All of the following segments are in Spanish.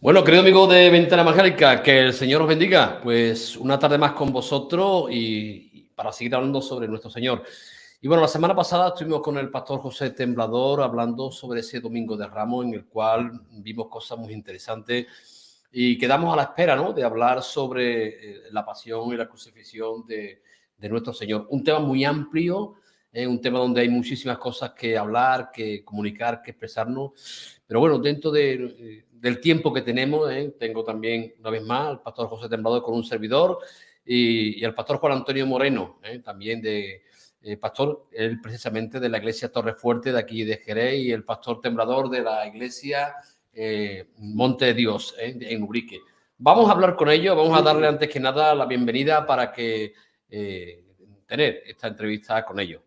Bueno, querido amigo de Ventana Evangélica, que el Señor os bendiga. Pues una tarde más con vosotros y para seguir hablando sobre nuestro Señor. Y bueno, la semana pasada estuvimos con el pastor José Temblador hablando sobre ese Domingo de Ramos, en el cual vimos cosas muy interesantes y quedamos a la espera, ¿no?, de hablar sobre la pasión y la crucifixión de nuestro Señor. Un tema muy amplio, un tema donde hay muchísimas cosas que hablar, que comunicar, que expresarnos. Pero bueno, dentro del tiempo que tenemos, tengo también una vez más al pastor José Temblador con un servidor y al pastor Juan Antonio Moreno, también pastor, él precisamente de la iglesia Torrefuerte de aquí de Jerez y el pastor Temblador de la iglesia Monte de Dios en Ubrique. Vamos a hablar con ellos, vamos a darle antes que nada la bienvenida para que tener esta entrevista con ellos.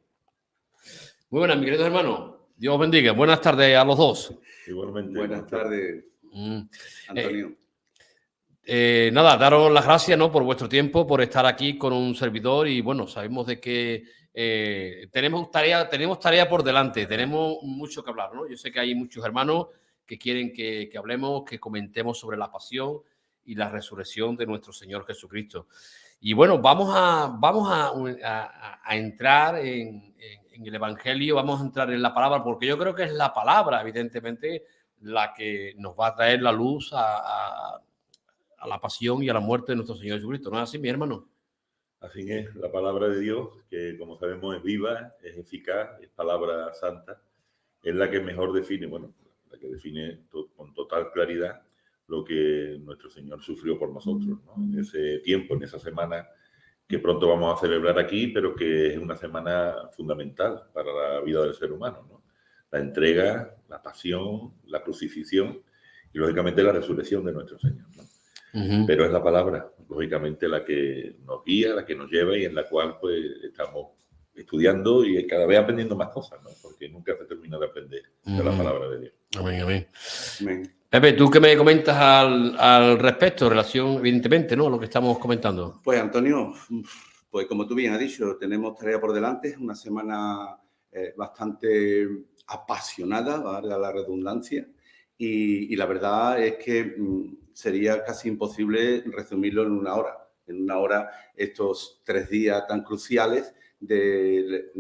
Muy buenas, mis queridos hermanos. Dios os bendiga. Buenas tardes a los dos. Igualmente. Buenas tardes, Antonio. Nada, daros las gracias, ¿no?, por vuestro tiempo, por estar aquí con un servidor y bueno, sabemos de que tenemos tarea por delante, tenemos mucho que hablar, ¿no? Yo sé que hay muchos hermanos que quieren que hablemos, que comentemos sobre la pasión y la resurrección de nuestro Señor Jesucristo. Y bueno, vamos a entrar en el Evangelio, vamos a entrar en la palabra, porque yo creo que es la palabra, evidentemente, la que nos va a traer la luz a la pasión y a la muerte de nuestro Señor Jesucristo. ¿No es así, mi hermano? Así es, la palabra de Dios, que como sabemos es viva, es eficaz, es palabra santa, es la que mejor define, la que define con total claridad lo que nuestro Señor sufrió por nosotros, ¿no? En ese tiempo, en esa semana que pronto vamos a celebrar aquí, pero que es una semana fundamental para la vida del ser humano, ¿no? La entrega, la pasión, la crucifixión y lógicamente la resurrección de nuestro Señor, ¿no? Pero es la palabra, lógicamente, la que nos guía, la que nos lleva y en la cual pues estamos estudiando y cada vez aprendiendo más cosas, ¿no? Porque nunca se termina de aprender de la palabra de Dios. Amén, amén. Amén. Pepe, ¿tú qué me comentas al respecto, en relación, evidentemente, ¿no?, a lo que estamos comentando? Pues Antonio, pues como tú bien has dicho, tenemos tarea por delante, es una semana bastante apasionada, valga la redundancia, y la verdad es que sería casi imposible resumirlo en una hora. En una hora estos 3 días tan cruciales de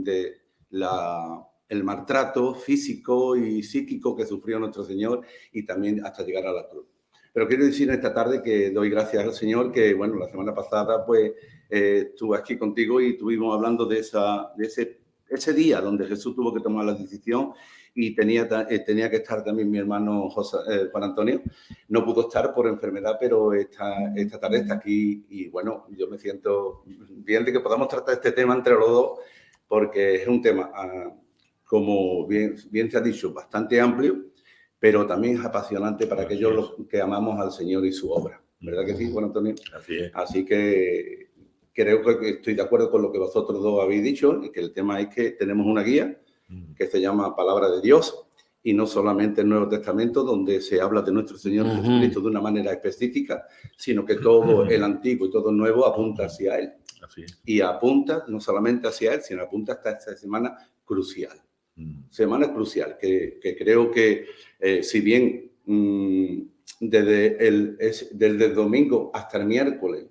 el maltrato físico y psíquico que sufrió nuestro Señor y también hasta llegar a la cruz. Pero quiero decir esta tarde que doy gracias al Señor que, bueno, la semana pasada pues estuve aquí contigo y estuvimos hablando de ese día donde Jesús tuvo que tomar la decisión y tenía que estar también mi hermano Juan Antonio. No pudo estar por enfermedad, pero esta tarde está aquí y, bueno, yo me siento bien de que podamos tratar este tema entre los dos porque es un tema, como bien se ha dicho, bastante amplio, pero también es apasionante para aquellos los que amamos al Señor y su obra. ¿Verdad que sí, Juan Antonio? Así es. Así que creo que estoy de acuerdo con lo que vosotros dos habéis dicho, y que el tema es que tenemos una guía que se llama Palabra de Dios, y no solamente el Nuevo Testamento, donde se habla de nuestro Señor Jesucristo de una manera específica, sino que todo el Antiguo y todo el Nuevo apunta hacia Él. Así es. Y apunta no solamente hacia Él, sino apunta hasta esta semana crucial. Semana crucial, que creo que si bien desde el domingo hasta el miércoles,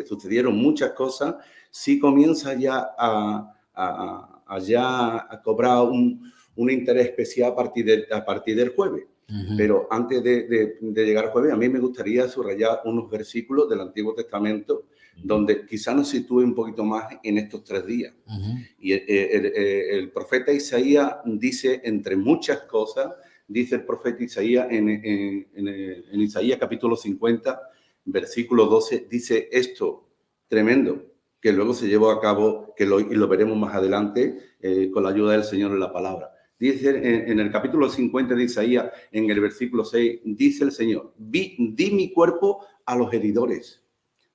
sucedieron muchas cosas, sí comienza ya a cobrar un interés especial a partir del jueves. Pero antes de llegar al jueves, a mí me gustaría subrayar unos versículos del Antiguo Testamento donde quizá nos sitúe un poquito más en estos 3 días. Y el profeta Isaías dice, entre muchas cosas, dice el profeta Isaías en Isaías capítulo 50, versículo 12, dice esto tremendo, que luego se llevó a cabo, y lo veremos más adelante, con la ayuda del Señor en la palabra. Dice en el capítulo 50 de Isaías, en el versículo 6, dice el Señor, di mi cuerpo a los heridores.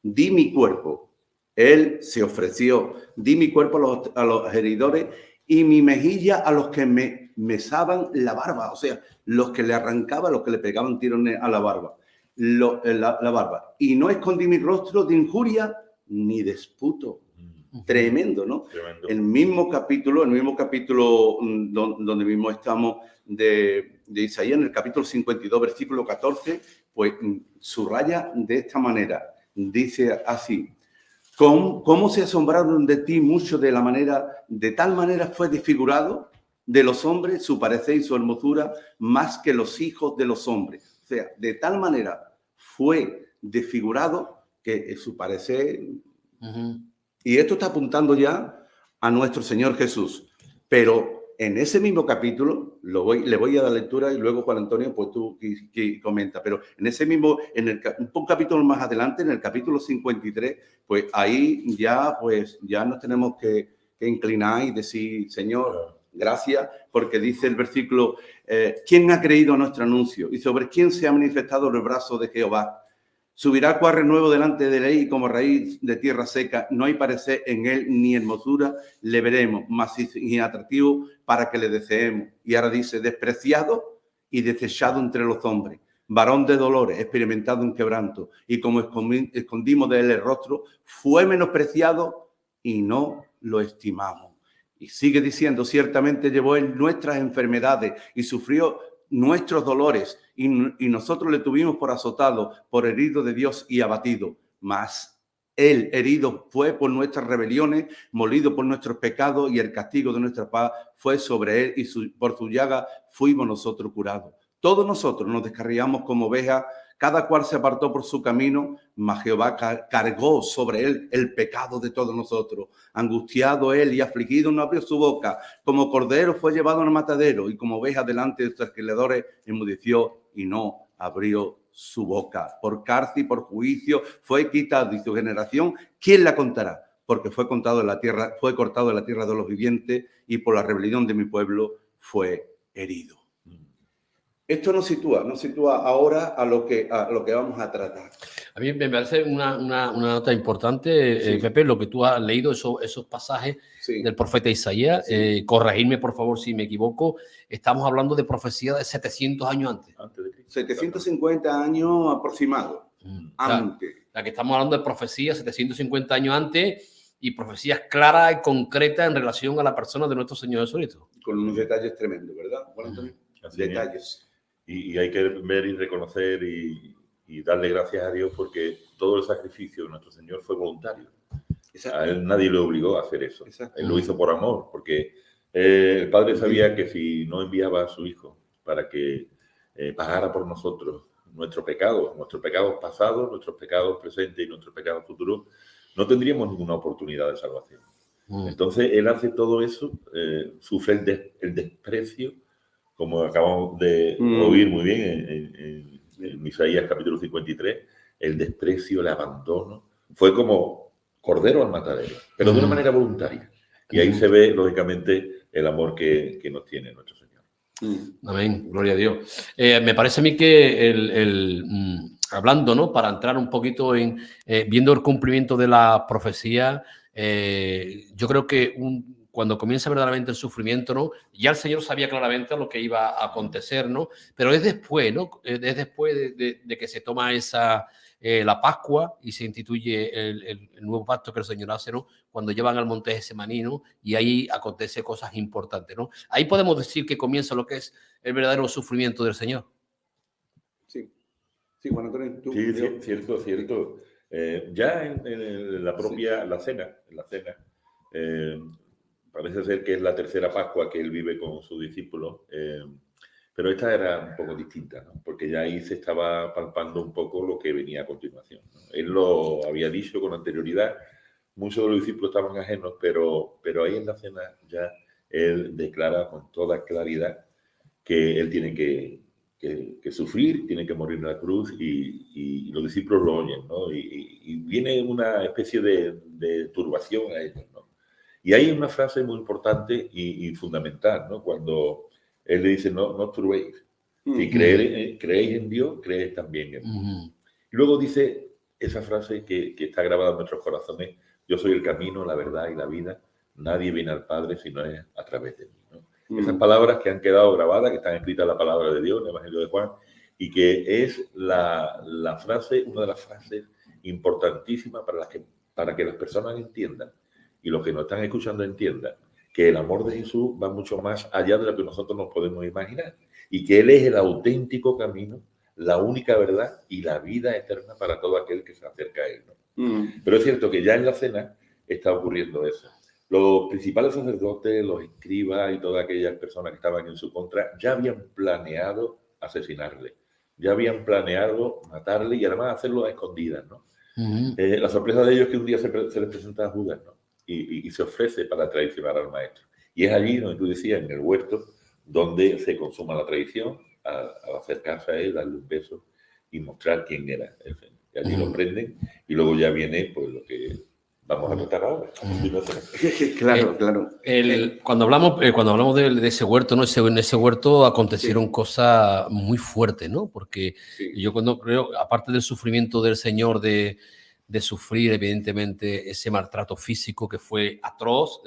Di mi cuerpo. Él se ofreció. Di mi cuerpo a los heridores y mi mejilla a los que me mesaban la barba. O sea, los que le arrancaban, los que le pegaban tirones a la barba. La barba. Y no escondí mi rostro de injuria ni de disputo. tremendo, ¿no? Tremendo. El mismo capítulo donde mismo estamos de Isaías, en el capítulo 52, versículo 14, pues subraya de esta manera, dice así: ¿Cómo se asombraron de ti mucho de tal manera fue desfigurado de los hombres su parecer y su hermosura más que los hijos de los hombres? O sea, de tal manera fue desfigurado que su parecer... Y esto está apuntando ya a nuestro Señor Jesús. Pero en ese mismo capítulo, le voy a dar lectura y luego Juan Antonio, pues tú comenta. Pero en ese mismo, un capítulo más adelante, en el capítulo 53, pues ahí ya nos tenemos que inclinar y decir: Señor, gracias, porque dice el versículo, ¿quién ha creído a nuestro anuncio? ¿Y sobre quién se ha manifestado el brazo de Jehová? Subirá cual renuevo delante de él y como raíz de tierra seca, no hay parecer en él ni hermosura, le veremos, mas sin atractivo para que le deseemos. Y ahora dice: despreciado y desechado entre los hombres, varón de dolores, experimentado en quebranto, y como escondimos de él el rostro, fue menospreciado y no lo estimamos. Y sigue diciendo: ciertamente llevó él nuestras enfermedades y sufrió nuestros dolores, y nosotros le tuvimos por azotado, por herido de Dios y abatido. Mas él herido fue por nuestras rebeliones, molido por nuestros pecados, y el castigo de nuestra paz fue sobre él, y por su llaga fuimos nosotros curados. Todos nosotros nos descarriamos como ovejas, cada cual se apartó por su camino, mas Jehová cargó sobre él el pecado de todos nosotros. Angustiado él y afligido, no abrió su boca. Como cordero fue llevado al matadero, y como oveja delante de sus trasquiladores enmudeció y no abrió su boca. Por cárcel y por juicio fue quitado, y su generación, ¿quién la contará? Porque fue cortado de la tierra de los vivientes, y por la rebelión de mi pueblo fue herido. Esto nos sitúa ahora a lo que vamos a tratar. A mí me parece una nota importante, Sí. Pepe, lo que tú has leído, esos pasajes del profeta Isaías. Sí. Corregidme, por favor, si me equivoco. Estamos hablando de profecía de 700 años antes. 750 años aproximados. Antes. La que estamos hablando de profecía 750 años antes, y profecías claras y concretas en relación a la persona de nuestro Señor Jesucristo. Con unos detalles tremendos, ¿verdad, Juan Antonio? Detalles. Y hay que ver y reconocer y darle gracias a Dios, porque todo el sacrificio de nuestro Señor fue voluntario. Exacto. A él nadie le obligó a hacer eso. Exacto. Él lo hizo por amor, porque el Padre sabía que si no enviaba a su Hijo para que pagara por nosotros nuestros pecados pasados, nuestros pecados presentes y nuestros pecados futuros, no tendríamos ninguna oportunidad de salvación. Entonces, Él hace todo eso, sufre el desprecio, como acabamos de oír muy bien en Isaías capítulo 53, el desprecio, el abandono. Fue como cordero al matadero, pero de una manera voluntaria. Y ahí se ve, lógicamente, el amor que nos tiene nuestro Señor. Amén, gloria a Dios. Me parece a mí que hablando, ¿no? Para entrar un poquito en viendo el cumplimiento de la profecía, yo creo que cuando comienza verdaderamente el sufrimiento, ¿no? Ya el Señor sabía claramente lo que iba a acontecer, ¿no? Pero es después, ¿no? Es después de que se toma la Pascua y se instituye el nuevo pacto que el Señor hace, ¿no? Cuando llevan al monte Getsemaní, ¿no? Y ahí acontece cosas importantes, ¿no? Ahí podemos decir que comienza lo que es el verdadero sufrimiento del Señor. Sí. Sí, Juan Antonio, tú. Sí, cierto. Ya en la propia cena, parece ser que es la tercera Pascua que él vive con sus discípulos, pero esta era un poco distinta, ¿no? Porque ya ahí se estaba palpando un poco lo que venía a continuación, ¿no? Él lo había dicho con anterioridad, muchos de los discípulos estaban ajenos, pero ahí en la cena ya él declara con toda claridad que él tiene que sufrir, tiene que morir en la cruz, y los discípulos lo oyen, ¿no? Y viene una especie de turbación a ellos, ¿no? Y hay una frase muy importante y fundamental, ¿no? Cuando él le dice: no os turbéis. Si creéis en Dios, creéis también en mí. Y luego dice esa frase que está grabada en nuestros corazones: yo soy el camino, la verdad y la vida. Nadie viene al Padre si no es a través de mí, ¿no? Esas palabras que han quedado grabadas, que están escritas en la palabra de Dios, en el Evangelio de Juan, y que es la frase, una de las frases importantísimas para que las personas entiendan y los que nos están escuchando entiendan que el amor de Jesús va mucho más allá de lo que nosotros nos podemos imaginar y que Él es el auténtico camino, la única verdad y la vida eterna para todo aquel que se acerca a Él, ¿no? Pero es cierto que ya en la cena está ocurriendo eso. Los principales sacerdotes, los escribas y todas aquellas personas que estaban en su contra ya habían planeado asesinarle, ya habían planeado matarle y además hacerlo a escondidas, ¿no? La sorpresa de ellos es que un día se les presenta a Judas, ¿no? Y se ofrece para traicionar al maestro. Y es allí donde tú decías, en el huerto, donde se consuma la traición, al acercarse a él, darle un beso y mostrar quién era el Señor. Y allí lo prenden y luego ya viene pues lo que vamos a tratar ahora. Claro, claro. Cuando hablamos de ese huerto, ¿no? En ese huerto acontecieron cosas muy fuertes, ¿no? Porque yo cuando creo, aparte del sufrimiento del Señor de sufrir, evidentemente, ese maltrato físico que fue atroz,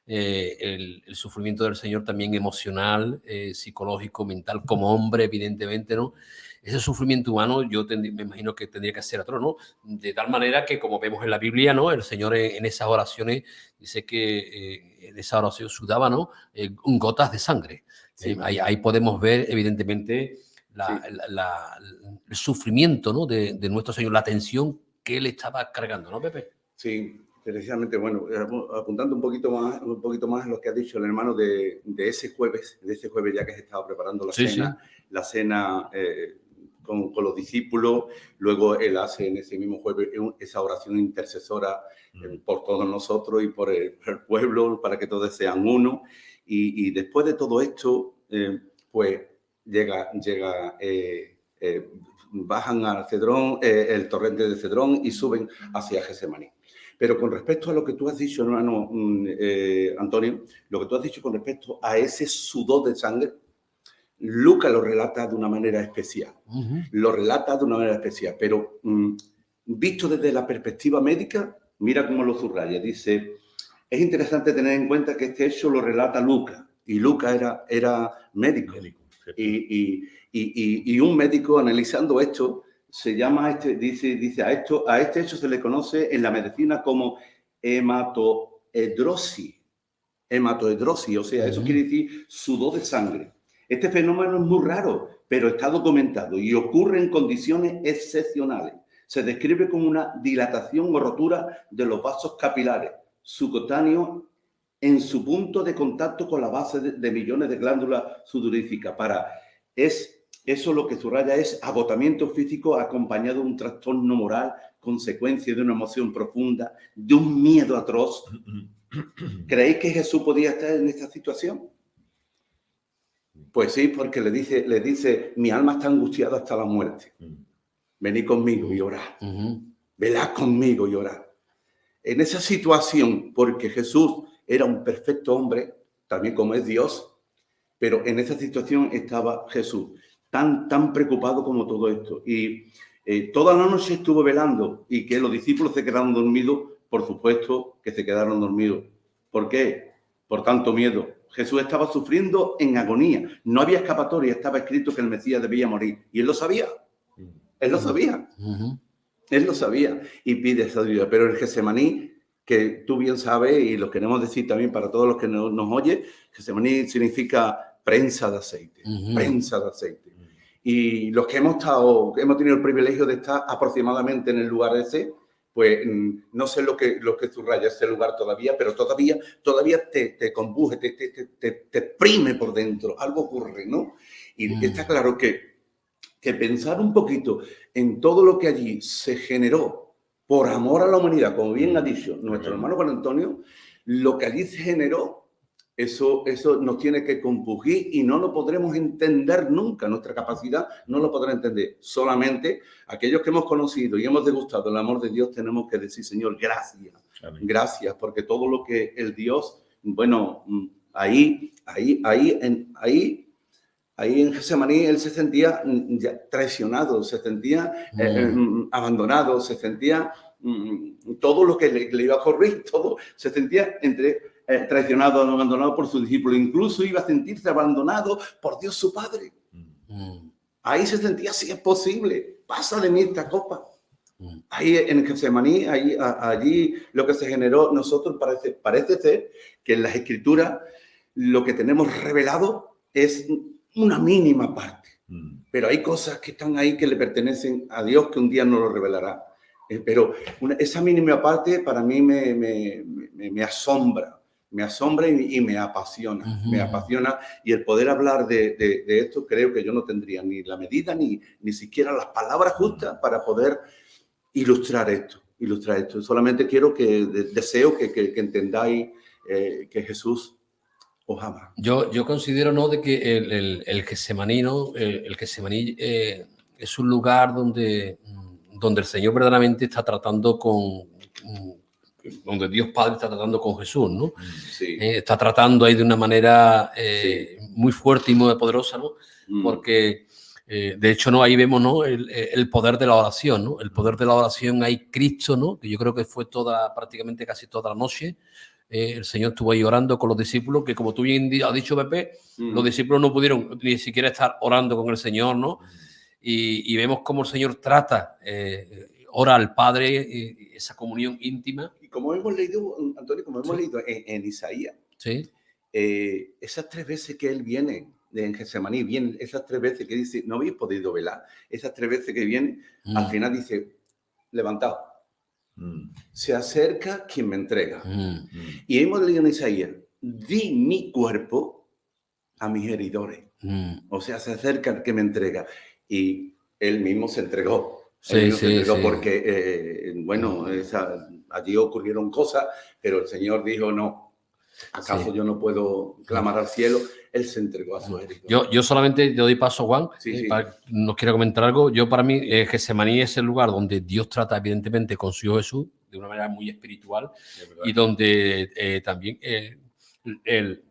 el sufrimiento del Señor también emocional, psicológico, mental, como hombre, evidentemente, ¿no? Ese sufrimiento humano yo me imagino que tendría que ser atroz, ¿no? De tal manera que, como vemos en la Biblia, ¿no? El Señor en esas oraciones dice que en esa oración sudaba, ¿no? Gotas de sangre. Ahí podemos ver, evidentemente, el sufrimiento, ¿no? de nuestro Señor, la tensión que Él estaba cargando, ¿no, Pepe? Sí, precisamente, bueno, apuntando un poquito más a lo que ha dicho el hermano de ese jueves ya que se estaba preparando la cena con los discípulos, luego él hace en ese mismo jueves esa oración intercesora por todos nosotros y por el pueblo, para que todos sean uno, y después de todo esto, pues bajan al Cedrón, el torrente de Cedrón, y suben hacia Getsemaní. Pero con respecto a lo que tú has dicho, hermano Antonio, lo que tú has dicho con respecto a ese sudor de sangre, Lucas lo relata de una manera especial. Lo relata de una manera especial, pero visto desde la perspectiva médica, mira cómo lo subraya. Dice, es interesante tener en cuenta que este hecho lo relata Lucas, y Lucas era médico. Y un médico analizando esto se llama, dice a este hecho se le conoce en la medicina como hematohidrosis. Hematohidrosis, o sea, eso quiere decir sudor de sangre. Este fenómeno es muy raro, pero está documentado y ocurre en condiciones excepcionales. Se describe como una dilatación o rotura de los vasos capilares subcutáneos en su punto de contacto con la base de millones de glándulas sudoríficas. Eso lo que subraya es agotamiento físico acompañado de un trastorno moral, consecuencia de una emoción profunda, de un miedo atroz. ¿Creéis que Jesús podía estar en esta situación? Pues sí, porque le dice, mi alma está angustiada hasta la muerte. Venid conmigo y orad. Velad conmigo y orad. En esa situación, porque Jesús era un perfecto hombre, también como es Dios, pero en esa situación estaba Jesús, tan preocupado como todo esto. Y toda la noche estuvo velando, y que los discípulos se quedaron dormidos, por supuesto que se quedaron dormidos. ¿Por qué? Por tanto miedo. Jesús estaba sufriendo en agonía. No había escapatoria, estaba escrito que el Mesías debía morir. Y él lo sabía. Él lo sabía. Él lo sabía y pide esa ayuda. Pero el Getsemaní, que tú bien sabes, y lo queremos decir también para todos los que nos oyen, Getsemaní significa prensa de aceite. Prensa de aceite. Y los que hemos tenido el privilegio de estar aproximadamente en el lugar ese, pues no sé lo que subraya ese lugar todavía, pero todavía te combuje, te exprime por dentro. Algo ocurre, ¿no? Y está claro que pensar un poquito en todo lo que allí se generó por amor a la humanidad, como bien ha dicho nuestro hermano Juan Antonio, lo que allí se generó, eso nos tiene que compugir y no lo podremos entender nunca. Nuestra capacidad no lo podrá entender. Solamente aquellos que hemos conocido y hemos degustado el amor de Dios tenemos que decir, Señor, gracias. Amén. Gracias, porque todo lo que el Dios, bueno, ahí en Getsemaní él se sentía traicionado, se sentía abandonado, se sentía todo lo que le iba a ocurrir, todo se sentía traicionado, abandonado por su discípulo, incluso iba a sentirse abandonado por Dios su Padre. Ahí se sentía, si es posible, pasa de mí esta copa, Ahí en Getsemaní, allí lo que se generó, nosotros parece ser que en las Escrituras lo que tenemos revelado es una mínima parte. Pero hay cosas que están ahí que le pertenecen a Dios que un día nos lo revelará. Pero esa mínima parte para mí me asombra. Me asombra y me apasiona. Me apasiona. Y el poder hablar de esto, creo que yo no tendría ni la medida ni siquiera las palabras justas para poder ilustrar esto. Solamente quiero deseo que entendáis que Jesús os ama. Yo considero, ¿no?, de que el Getsemaní, ¿no? El Getsemaní es un lugar donde el Señor verdaderamente está tratando donde Dios Padre está tratando con Jesús, ¿no? Sí. Está tratando ahí de una manera muy fuerte y muy poderosa, ¿no? Porque de hecho, ¿no?, ahí vemos, ¿no?, el poder de la oración, ¿no? El poder de la oración, ahí Cristo, ¿no?, que yo creo que fue prácticamente casi toda la noche. El Señor estuvo ahí orando con los discípulos, que como tú bien has dicho, Pepe, los discípulos no pudieron ni siquiera estar orando con el Señor, ¿no? Y vemos cómo el Señor trata, ora al Padre, esa comunión íntima. Y como hemos leído, Antonio, leído en Isaías, sí, esas 3 veces que Él viene en Getsemaní, viene esas 3 veces que dice, no habéis podido velar, esas 3 veces que viene, al final dice, levantaos. Se acerca quien me entrega. Y hemos leído en Isaías, di mi cuerpo a mis heridores. O sea, se acerca el que me entrega. Y él mismo se entregó. Sí. Porque, allí ocurrieron cosas, pero el Señor dijo, no, ¿acaso yo no puedo clamar al cielo? Él se entregó a su heridor. Yo solamente le doy paso a Juan. Nos quiere comentar algo. Yo, para mí, Getsemaní es el lugar donde Dios trata, evidentemente, con su Hijo Jesús de una manera muy espiritual y donde también el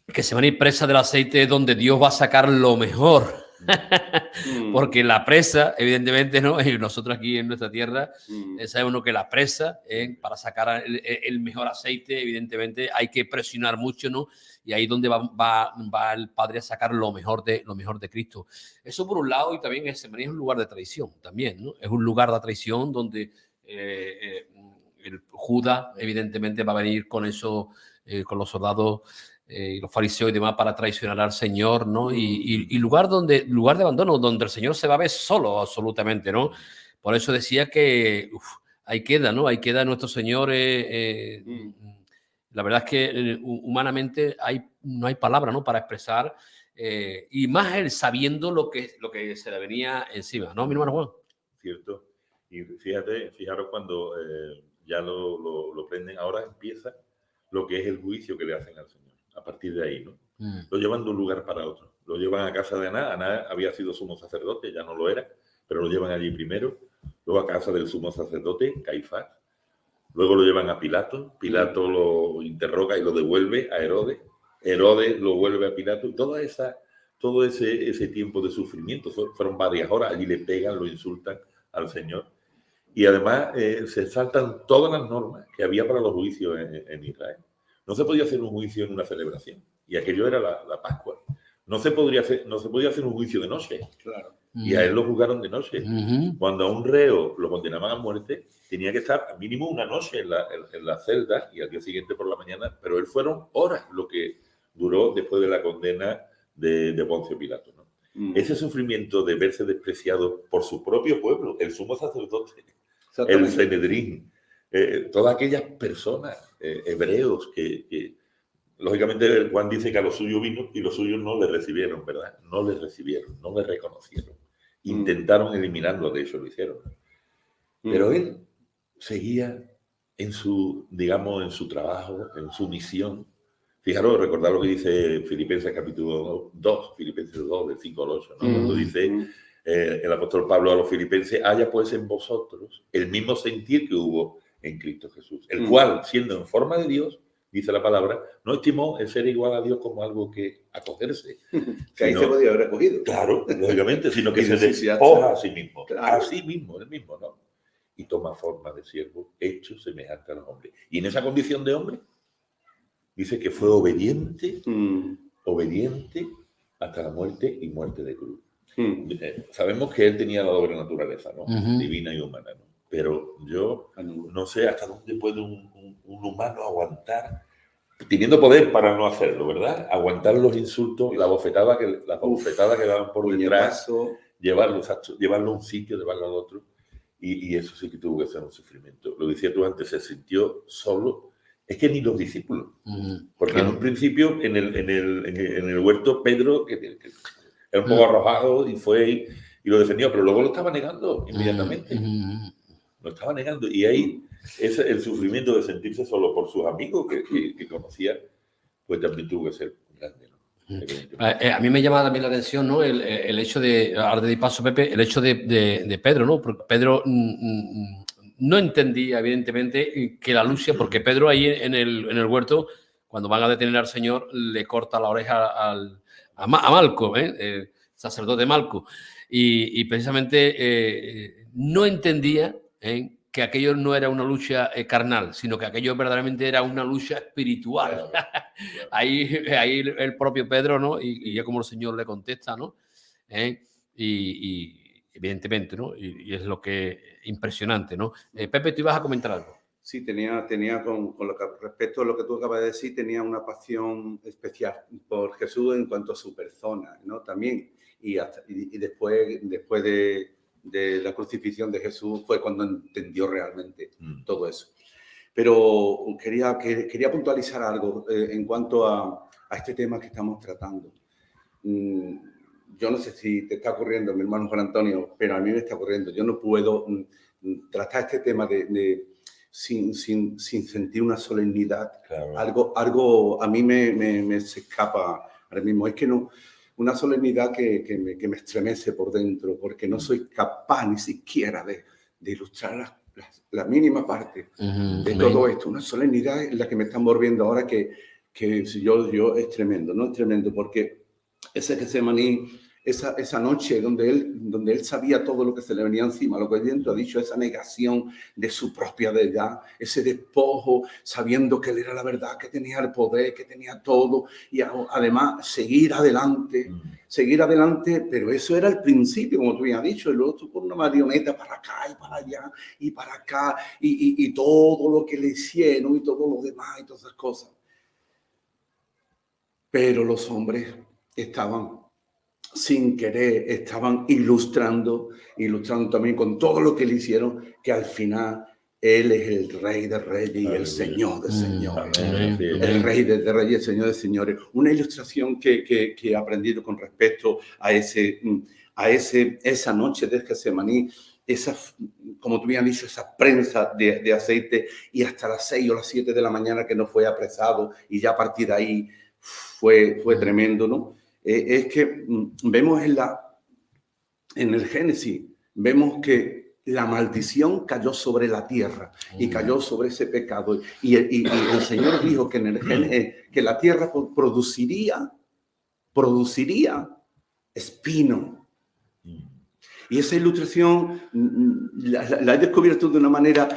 Getsemaní, presa del aceite, es donde Dios va a sacar lo mejor. Porque la presa, evidentemente, ¿no? Y nosotros aquí en nuestra tierra sabemos que la presa, para sacar el mejor aceite, evidentemente hay que presionar mucho, ¿no? Y ahí es donde va el Padre a sacar lo mejor de Cristo. Eso por un lado, y también Getsemaní es un lugar de traición también, ¿no? Es un lugar de traición donde el Judas, evidentemente, va a venir con eso, con los soldados y los fariseos y demás para traicionar al Señor, ¿no? Y lugar de abandono, donde el Señor se va a ver solo absolutamente, ¿no? Por eso decía que ahí queda, ¿no? Ahí queda nuestro Señor. La verdad es que humanamente no hay palabra, ¿no?, para expresar, y más él sabiendo lo que se le venía encima, ¿no, mi hermano Juan? Cierto. Y fijaros cuando ya lo prenden, ahora empieza lo que es el juicio que le hacen al Señor. A partir de ahí, ¿no? Lo llevan de un lugar para otro. Lo llevan a casa de Aná. Aná había sido sumo sacerdote, ya no lo era, pero lo llevan allí primero. Luego a casa del sumo sacerdote, Caifás. Luego lo llevan a Pilato. Pilato lo interroga y lo devuelve a Herodes. Herodes lo vuelve a Pilato. Todo ese tiempo de sufrimiento, fueron varias horas. Allí le pegan, lo insultan al Señor. Y además se saltan todas las normas que había para los juicios en Israel. No se podía hacer un juicio en una celebración. Y aquello era la Pascua. No se podía hacer un juicio de noche. Claro. Y a él lo juzgaron de noche. Cuando a un reo lo condenaban a muerte, tenía que estar al mínimo una noche en la celda y al día siguiente por la mañana. Pero él fueron horas lo que duró después de la condena de Poncio Pilato, ¿no? Ese sufrimiento de verse despreciado por su propio pueblo, el sumo sacerdote, el Sanedrín, todas aquellas personas, hebreos, que lógicamente Juan dice que a los suyos vino y los suyos no le recibieron, ¿verdad? No le recibieron, no le reconocieron. Intentaron eliminarlo, de hecho lo hicieron. Pero él seguía en su trabajo, en su misión. Fijaros, recordad lo que dice Filipenses capítulo 2, Filipenses 2, del 5 al 8, ¿no? Cuando dice el apóstol Pablo a los filipenses, haya pues en vosotros el mismo sentir que hubo en Cristo Jesús, el cual, siendo en forma de Dios, dice la palabra, no estimó el ser igual a Dios como algo que acogerse. Que ahí se podía haber acogido. Claro, lógicamente, sino que se despoja a sí mismo. Claro. A sí mismo, él mismo, ¿no? Y toma forma de siervo, hecho semejante a los hombres. Y en esa condición de hombre, dice que fue obediente hasta la muerte y muerte de cruz. Sabemos que él tenía la doble naturaleza, ¿no? Divina y humana, ¿no? pero yo no sé hasta dónde puede un humano aguantar, teniendo poder para no hacerlo, ¿verdad? Aguantar los insultos, la bofetada que daban por detrás, llevarlo a un sitio, llevarlo al otro. Y eso sí que tuvo que ser un sufrimiento. Lo decía tú antes, se sintió solo. Es que ni los discípulos. Porque claro, en un principio, en el huerto, Pedro, que era un poco arrojado y fue y lo defendió, pero luego lo estaba negando inmediatamente. Lo estaba negando. Y ahí el sufrimiento de sentirse solo por sus amigos que conocía, pues también tuvo que ser grande, ¿no? A mí me llama también la atención, ¿no? El hecho de, ahora de paso, Pepe, el hecho de Pedro, ¿no? Porque Pedro no entendía, evidentemente, que la lucha, porque Pedro ahí en el huerto, cuando van a detener al Señor, le corta la oreja a Malco, sacerdote Malco. Y precisamente no entendía que aquello no era una lucha carnal, sino que aquello verdaderamente era una lucha espiritual. Claro, claro. Ahí el propio Pedro, ¿no? Y ya como el Señor le contesta, ¿no? Y evidentemente, ¿no? Y es lo que impresionante, ¿no? Pepe, tú ibas a comentar algo. Sí, tenía con lo que respecto a lo que tú acabas de decir, tenía una pasión especial por Jesús en cuanto a su persona, ¿no? También. Y después de la crucifixión de Jesús fue cuando entendió realmente todo eso. Pero quería puntualizar algo en cuanto a este tema que estamos tratando. Yo no sé si te está ocurriendo, mi hermano Juan Antonio, pero a mí me está ocurriendo. Yo no puedo tratar este tema sin sentir una solemnidad. Claro. Algo a mí me se escapa ahora mismo. Es que no, una solemnidad que me estremece por dentro, porque no soy capaz ni siquiera de ilustrar la mínima parte de todo esto. Una solemnidad en la que me están volviendo ahora que yo es tremendo, ¿no? Es tremendo, porque ese Getsemaní, esa noche donde él sabía todo lo que se le venía encima, lo que dentro ha dicho, esa negación de su propia deidad, ese despojo, sabiendo que él era la verdad, que tenía el poder, que tenía todo, y además seguir adelante, pero eso era el principio, como tú habías dicho, y luego tú por una marioneta para acá y para allá y para acá, y todo lo que le hicieron y todo lo demás y todas esas cosas. Pero los hombres estaban sin querer, estaban ilustrando también con todo lo que le hicieron, que al final él es el Rey de Reyes y el Señor de Señores. El Rey de Reyes y el Señor de Señores. Una ilustración que he aprendido con respecto a esa noche de Getsemaní, como tú me has dicho, esa prensa de aceite, y hasta las 6 o las 7 de la mañana que no fue apresado, y ya a partir de ahí fue tremendo, ¿no? Es que vemos en el Génesis, vemos que la maldición cayó sobre la tierra y cayó sobre ese pecado. Y el Señor dijo que la tierra produciría espino. Y esa ilustración la he descubierto de una manera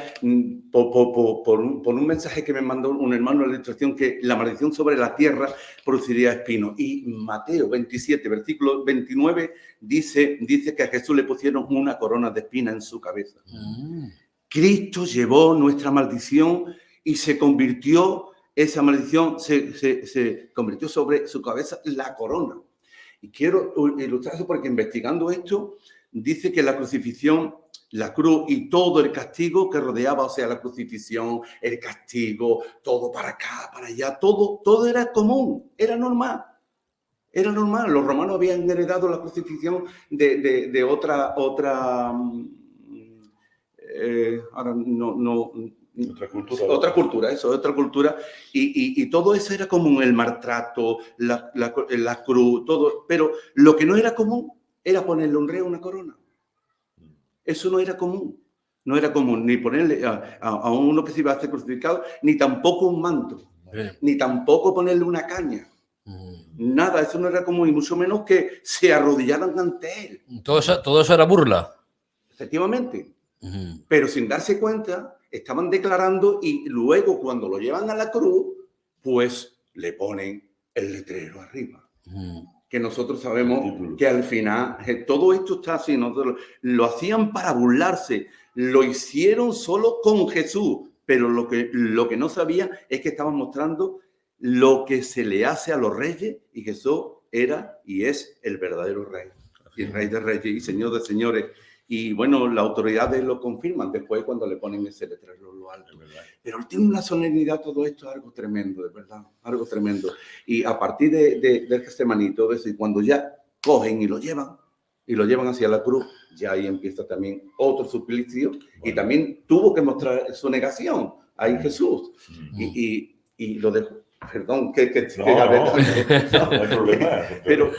por un mensaje que me mandó un hermano de la ilustración, que la maldición sobre la tierra produciría espino. Y Mateo 27, versículo 29, dice que a Jesús le pusieron una corona de espina en su cabeza. Cristo llevó nuestra maldición y esa maldición se convirtió sobre su cabeza la corona. Y quiero ilustrar eso porque investigando esto, dice que la crucifixión, la cruz y todo el castigo que rodeaba, o sea, la crucifixión, el castigo, todo para acá, para allá, todo era común, era normal. Era normal. Los romanos habían heredado la crucifixión de otra otra cultura, y todo eso era común, el maltrato, la cruz, todo. Pero lo que no era común era ponerle un rey una corona. Eso no era común. No era común ni ponerle a uno que se iba a hacer crucificado, ni tampoco un manto, ni tampoco ponerle una caña. Nada, eso no era común, y mucho menos que se arrodillaran ante él. Todo eso era burla. Efectivamente. Pero sin darse cuenta, estaban declarando, y luego cuando lo llevan a la cruz, pues le ponen el letrero arriba. Que nosotros sabemos que al final todo esto está así. Nosotros lo hacían para burlarse, lo hicieron solo con Jesús, pero lo que no sabían es que estaban mostrando lo que se le hace a los reyes, y Jesús era y es el verdadero rey, y rey de reyes y señor de señores. Y bueno, las autoridades lo confirman después cuando le ponen ese letrero en lo alto. Pero tiene una solemnidad todo esto, algo tremendo, de verdad, algo tremendo. Y a partir del Getsemaní, todo eso, y cuando ya cogen y lo llevan hacia la cruz, ya ahí empieza también otro suplicio. Bueno. Y también tuvo que mostrar su negación ahí Jesús. Y lo dejó. Perdón, no hay problema. Pero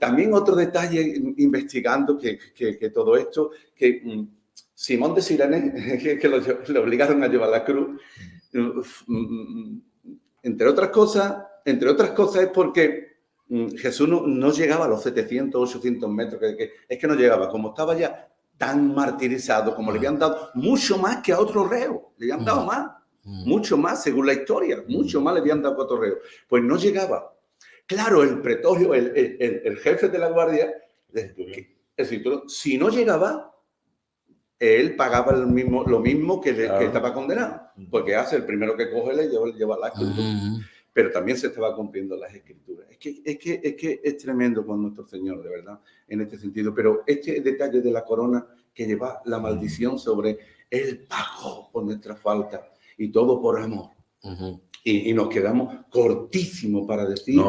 también otro detalle, investigando que todo esto, que Simón de Sirene, que lo obligaron a llevar a la cruz, entre otras cosas es porque Jesús no llegaba a los 700, 800 metros, es que no llegaba, como estaba ya tan martirizado, como le habían dado mucho más que a otro reo, le habían dado más. Mucho más, según la historia, mucho más le habían dado cotorreo. Pues no llegaba. Claro, el pretorio, el jefe de la guardia, el cinturón, si no llegaba, él pagaba lo mismo que estaba condenado. Porque hace el primero que coge, le lleva la escritura. Pero también se estaba cumpliendo las escrituras. Es que es tremendo con nuestro Señor, de verdad, en este sentido. Pero este detalle de la corona que lleva la maldición sobre él pagó por nuestra falta. Y todo por amor. Y nos quedamos cortísimos para decir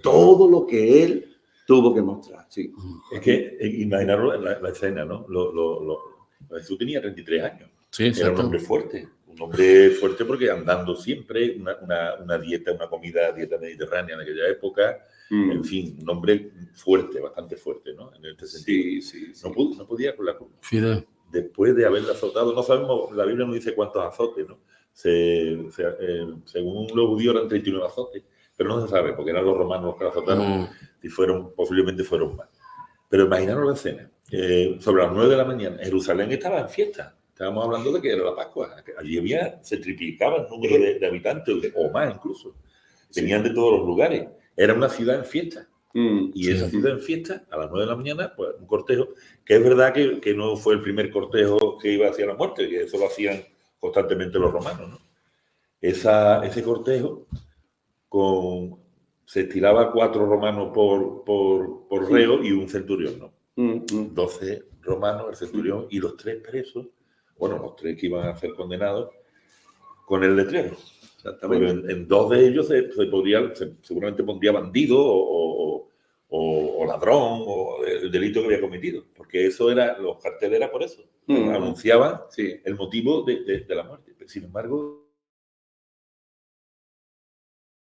todo lo que él tuvo que mostrar. Sí. Es que imaginaros la escena, ¿no? Jesús tenía 33 años. Sí, era un hombre fuerte. Un hombre fuerte porque andando siempre, una dieta mediterránea en aquella época. En fin, un hombre fuerte, bastante fuerte, ¿no? En este sentido. Sí. No podía con la cruz. Después de haberla azotado, no sabemos, la Biblia no dice cuántos azotes, ¿no? Según los judíos eran 39 azotes, pero no se sabe, porque eran los romanos los que la azotaron y posiblemente fueron más. Pero imaginaros la escena. Sobre las 9 de la mañana, Jerusalén estaba en fiesta. Estábamos hablando de que era la Pascua. Allí se triplicaba el número de habitantes, o más incluso. Venían de todos los lugares. Era una ciudad en fiesta. Y esa ciudad en fiesta, a las 9 de la mañana, pues un cortejo, que es verdad que no fue el primer cortejo que iba hacia la muerte, que eso lo hacían constantemente los romanos, ¿no? Ese cortejo se estiraba 4 romanos por reo y un centurión, ¿no? 12 romanos, el centurión y los 3 presos, bueno, los 3 que iban a ser condenados con el letrero. Pero en 2 de ellos seguramente pondría bandido o ladrón o el delito que había cometido, porque los carteles eran por eso. Anunciaban el motivo de la muerte. Pero, sin embargo,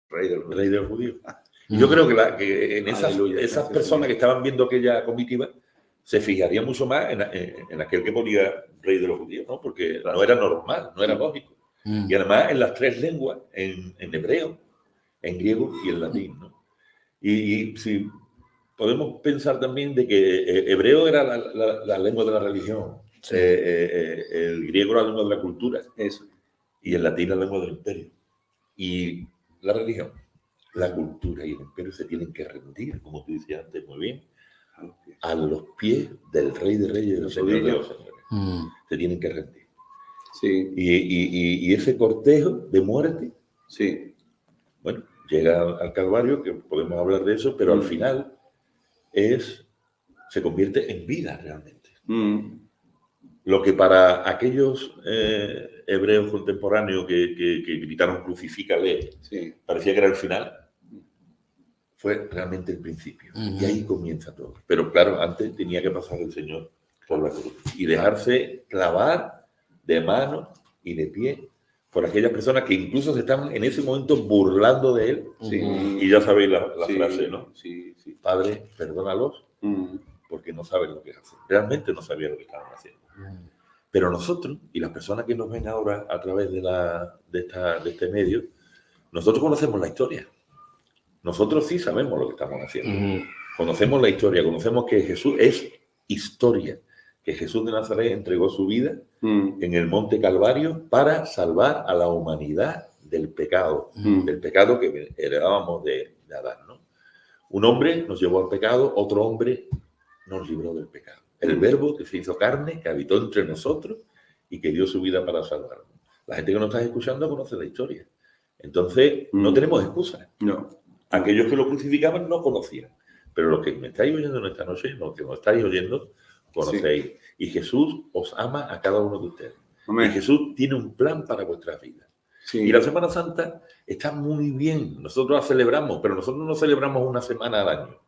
rey de los judíos. Y yo creo que en esas personas que estaban viendo aquella comitiva se fijarían mucho más en aquel que ponía rey de los judíos, ¿no? Porque no era normal, no era lógico. Y además en las 3 lenguas, en hebreo, en griego y en latín, ¿no? Y si podemos pensar también de que hebreo era la lengua de la religión, el griego la lengua de la cultura, eso, y el latín la lengua del imperio. Y la religión, la cultura y el imperio se tienen que rendir, como tú decías antes muy bien, a los pies del Rey de Reyes y del Señor de los Señores. Se tienen que rendir. Sí. Y ese cortejo de muerte, bueno, llega al Calvario, que podemos hablar de eso, pero al final se convierte en vida realmente. Lo que para aquellos hebreos contemporáneos que gritaron crucifícale, parecía que era el final, fue realmente el principio. Y ahí comienza todo. Pero claro, antes tenía que pasar el Señor por la cruz y dejarse clavar de mano y de pie por aquellas personas que incluso se estaban en ese momento burlando de él. Y ya sabéis la frase, ¿no? Padre, perdónalos porque no saben lo que hacen. Realmente no sabían lo que estaban haciendo. Pero nosotros, y las personas que nos ven ahora a través de este medio, nosotros conocemos la historia. Nosotros sí sabemos lo que estamos haciendo. Conocemos la historia, conocemos que Jesús es historia, que Jesús de Nazaret entregó su vida en el Monte Calvario para salvar a la humanidad del pecado que heredábamos de Adán, ¿no? Un hombre nos llevó al pecado, otro hombre nos libró del pecado. El Verbo que se hizo carne, que habitó entre nosotros y que dio su vida para salvarnos. La gente que nos está escuchando conoce la historia. Entonces, no tenemos excusas. No. Aquellos que lo crucificaban no conocían. Pero los que me estáis oyendo en esta noche, los que nos estáis oyendo, conocéis. Sí. Y Jesús os ama a cada uno de ustedes. Amén. Y Jesús tiene un plan para vuestras vidas. Sí. Y la Semana Santa está muy bien. Nosotros la celebramos, pero nosotros no celebramos una semana al año.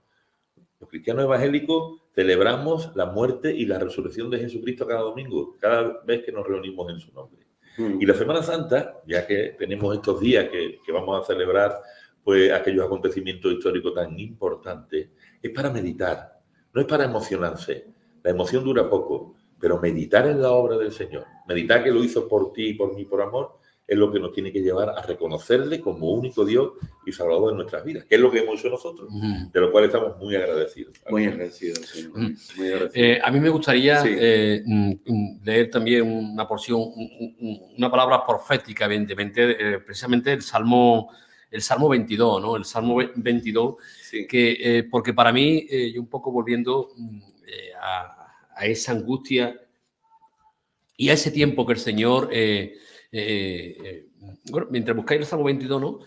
Los cristianos evangélicos celebramos la muerte y la resurrección de Jesucristo cada domingo, cada vez que nos reunimos en su nombre. Y la Semana Santa, ya que tenemos estos días que vamos a celebrar pues, aquellos acontecimientos históricos tan importantes, es para meditar, no es para emocionarse. La emoción dura poco, pero meditar en la obra del Señor, meditar que lo hizo por ti y por mí por amor, es lo que nos tiene que llevar a reconocerle como único Dios y Salvador de nuestras vidas, que es lo que hemos hecho nosotros, de lo cual estamos muy agradecidos. Muy agradecidos, Señor. Muy agradecidos. A mí me gustaría leer también una porción, una palabra profética, evidentemente, precisamente el Salmo 22, ¿no? El Salmo 22, sí. Porque para mí, yo un poco volviendo a esa angustia y a ese tiempo que el Señor... bueno, mientras buscáis el Salmo 22, ¿no?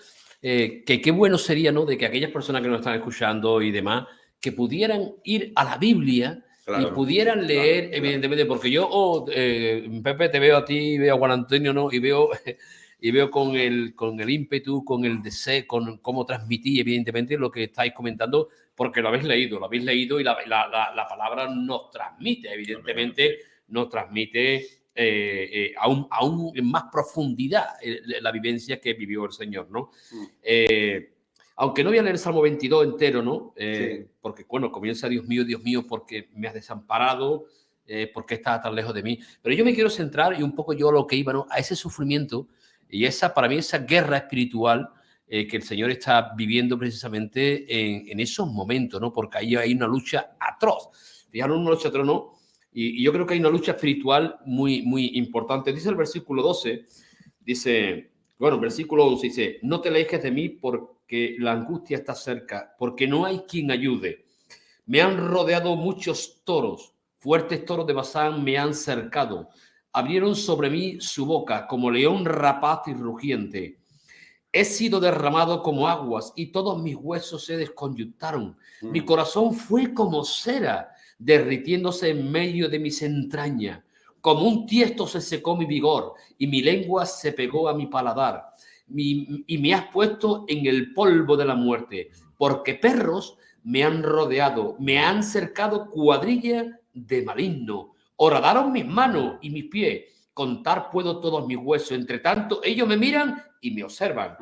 Que qué bueno sería, ¿no? De que aquellas personas que nos están escuchando y demás, que pudieran ir a la Biblia, claro, y pudieran leer, claro, evidentemente, porque yo, Pepe, te veo a ti, veo a Juan Antonio, ¿no? Y veo con el ímpetu, con el deseo, con cómo transmití, evidentemente, lo que estáis comentando, porque lo habéis leído y la palabra nos transmite, evidentemente, nos transmite... aún en más profundidad la vivencia que vivió el Señor, ¿no? Aunque no voy a leer el Salmo 22 entero, ¿no? Sí. Porque, bueno, comienza Dios mío, porque me has desamparado, porque estás tan lejos de mí. Pero yo me quiero centrar, y un poco yo a lo que iba, ¿no? A ese sufrimiento y para mí, esa guerra espiritual que el Señor está viviendo precisamente en esos momentos, ¿no? Porque ahí hay una lucha atroz. Fijaros, una lucha atroz, ¿no? Y yo creo que hay una lucha espiritual muy, muy importante. Dice el versículo 12, dice, bueno, versículo 11 dice, no te alejes de mí porque la angustia está cerca, porque no hay quien ayude. Me han rodeado muchos toros, fuertes toros de Basán me han cercado. Abrieron sobre mí su boca como león rapaz y rugiente. He sido derramado como aguas y todos mis huesos se desconyuntaron. Mi corazón fue como cera, derritiéndose en medio de mis entrañas. Como un tiesto se secó mi vigor y mi lengua se pegó a mi paladar. Y me has puesto en el polvo de la muerte, porque perros me han rodeado, me han cercado cuadrilla de maligno. Horadaron mis manos y mis pies. Contar puedo todos mis huesos. Entre tanto, ellos me miran y me observan.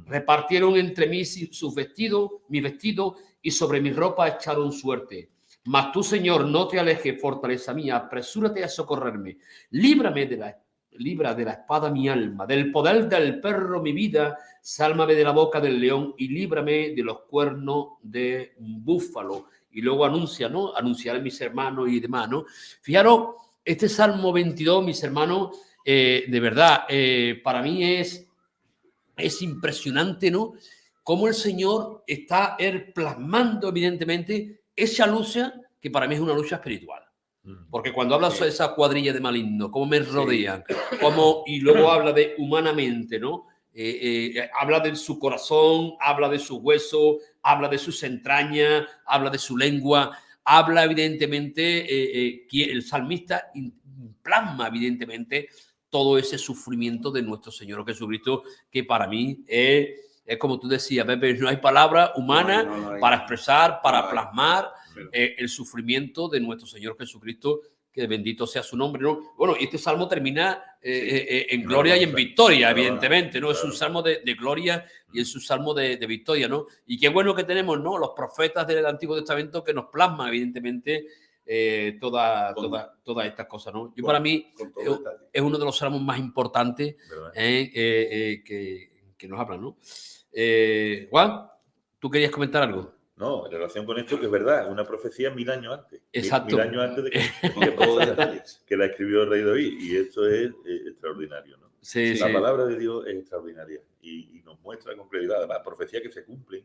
Repartieron entre mí sus vestidos, mi vestido, y sobre mi ropa echaron suerte. Mas tú, Señor, no te alejes, fortaleza mía, apresúrate a socorrerme. Libra de la espada mi alma, del poder del perro mi vida, sálvame de la boca del león y líbrame de los cuernos de búfalo. Y luego anuncia, ¿no? Anunciar a mis hermanos y demás, ¿no? Fijaros, este Salmo 22, mis hermanos, de verdad, para mí es impresionante, ¿no? Cómo el Señor está plasmando, evidentemente, esa lucha que para mí es una lucha espiritual. Porque cuando habla de esa cuadrilla de malignos, cómo me rodean, y luego habla de humanamente, ¿no? Habla de su corazón, habla de su hueso, habla de sus entrañas, habla de su lengua, habla evidentemente que el salmista plasma evidentemente todo ese sufrimiento de nuestro Señor Jesucristo, que para mí es como tú decías, Pepe, no hay palabra humana para expresar, para plasmar el sufrimiento de nuestro Señor Jesucristo, que bendito sea su nombre, ¿no? Bueno, y este salmo termina en gloria y en victoria, evidentemente, ¿no? Es un salmo de gloria y es un salmo de victoria, ¿no? Y qué bueno que tenemos, ¿no? Los profetas del Antiguo Testamento que nos plasman, evidentemente, todas estas cosas, ¿no? Yo, para mí, es uno de los salmos más importantes que nos hablan, ¿no? Juan, ¿tú querías comentar algo? No, en relación con esto, que es verdad, una profecía 1000 años antes. Exacto. 1000 años antes de que la escribió el rey David. Y esto es extraordinario, ¿no? Sí, la palabra de Dios es extraordinaria y nos muestra con claridad, además, profecías que se cumplen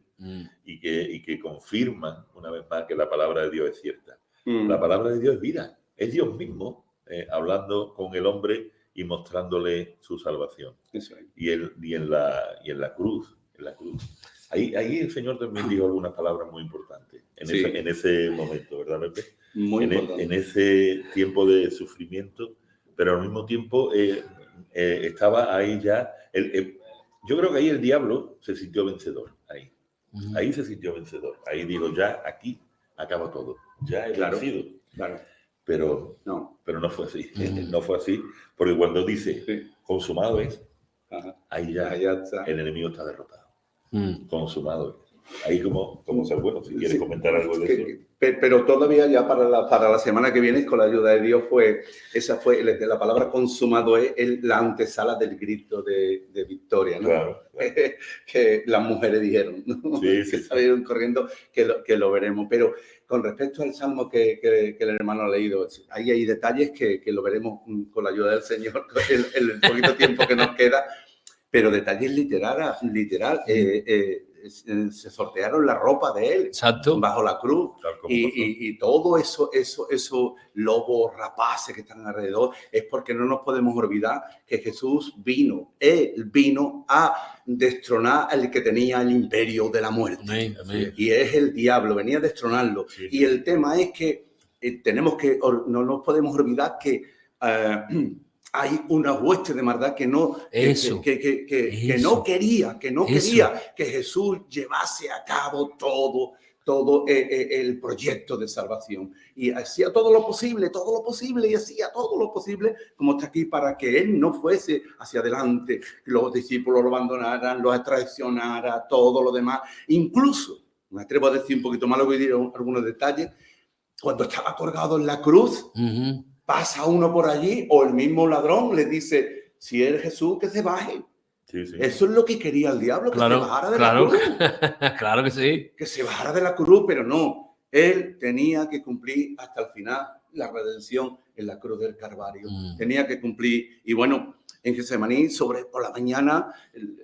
y que confirman una vez más que la palabra de Dios es cierta. La palabra de Dios es vida. es Dios mismo hablando con el hombre y mostrándole su salvación. Eso es. Y en la cruz, Ahí el Señor también dijo algunas palabras muy importantes en ese momento, ¿verdad, Pepe? Muy importante. En ese tiempo de sufrimiento, pero al mismo tiempo estaba ahí ya. Yo creo que ahí el diablo se sintió vencedor. Ahí se sintió vencedor. Ahí digo, ya aquí acaba todo. Ya he vencido. Claro. Pero no fue así. No fue así, porque cuando dice consumado es, ahí ya está. El enemigo está derrotado. Consumado es. Ahí como ser bueno, si quieres comentar algo de eso. Pero todavía ya para la semana que viene, con la ayuda de Dios, esa fue la palabra consumado es la antesala del grito de victoria, ¿no? Claro. Que las mujeres dijeron, ¿no? Que salieron corriendo, que lo veremos. Pero con respecto al salmo que el hermano ha leído, ahí hay detalles que lo veremos con la ayuda del Señor, el poquito tiempo que nos queda, pero detalles literal. Se sortearon la ropa de él. Exacto. Bajo la cruz y todo eso lobos rapaces que están alrededor, es porque no nos podemos olvidar que Jesús él vino a destronar al que tenía el imperio de la muerte. Amén. Y es el diablo, venía a destronarlo. Y el tema es que no nos podemos olvidar que hay una hueste de maldad que no quería que Jesús llevase a cabo todo el proyecto de salvación. Y hacía todo lo posible, y hacía todo lo posible, como está aquí, para que él no fuese hacia adelante, los discípulos lo abandonaran, lo traicionara, todo lo demás. Incluso, me atrevo a decir un poquito más, lo voy a decir algunos detalles, cuando estaba colgado en la cruz, pasa uno por allí, o el mismo ladrón le dice, si eres Jesús, que se baje. Sí. Eso es lo que quería el diablo, que se bajara de la cruz. Claro que sí. Que se bajara de la cruz, pero no. Él tenía que cumplir hasta el final la redención en la cruz del Calvario. Tenía que cumplir. Y bueno, en Getsemaní, por la mañana,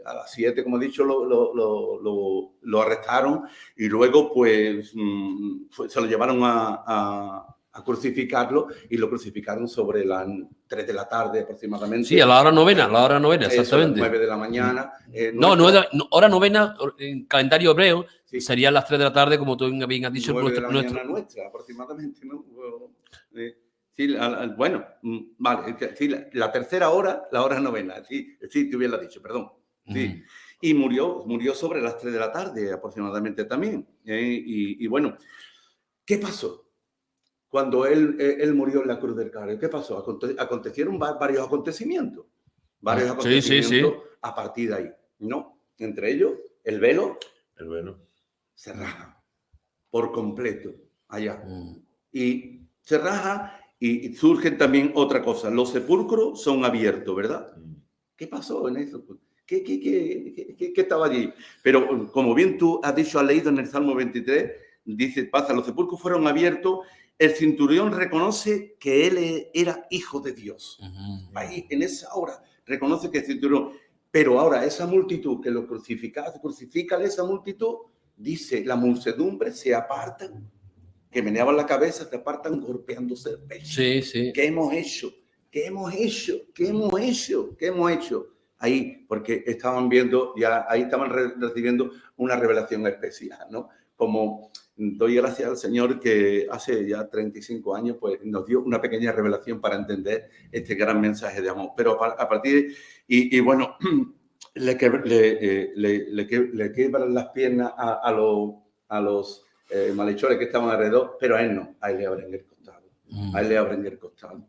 a las 7, como he dicho, lo arrestaron y luego pues se lo llevaron a crucificarlo, y lo crucificaron sobre las 3 de la tarde aproximadamente. Sí, a la hora novena, exactamente. A las 9 de la mañana. Hora novena, en calendario hebreo, serían las 3 de la tarde, como tú bien has dicho. 9 de la mañana nuestra, aproximadamente, ¿no? Bueno, vale, la tercera hora, la hora novena, sí, te hubiera dicho, perdón. Sí. Y murió sobre las 3 de la tarde aproximadamente también. Y bueno, ¿qué pasó? Cuando él murió en la cruz del Calvario, ¿qué pasó? Acontecieron varios acontecimientos. A partir de ahí, ¿no? Entre ellos, el velo se raja por completo allá. Y se raja y surge también otra cosa. Los sepulcros son abiertos, ¿verdad? ¿Qué pasó en eso? ¿Qué estaba allí? Pero como bien tú has dicho, has leído en el Salmo 23, dice, los sepulcros fueron abiertos. El centurión reconoce que él era hijo de Dios. Ahí, en esa hora, reconoce que el centurión. Pero ahora, esa multitud que lo crucifica esa multitud, dice, la muchedumbre se apartan, que meneaban la cabeza, se apartan golpeándose el pecho. Sí. ¿Qué hemos hecho? Ahí, porque estaban viendo, ahí estaban recibiendo una revelación especial, ¿no? Como doy gracias al Señor que hace ya 35 años pues, nos dio una pequeña revelación para entender este gran mensaje de amor. Pero a partir de... bueno, le quebran las piernas a los malhechores que estaban alrededor, pero a él no, a él le abren el costado.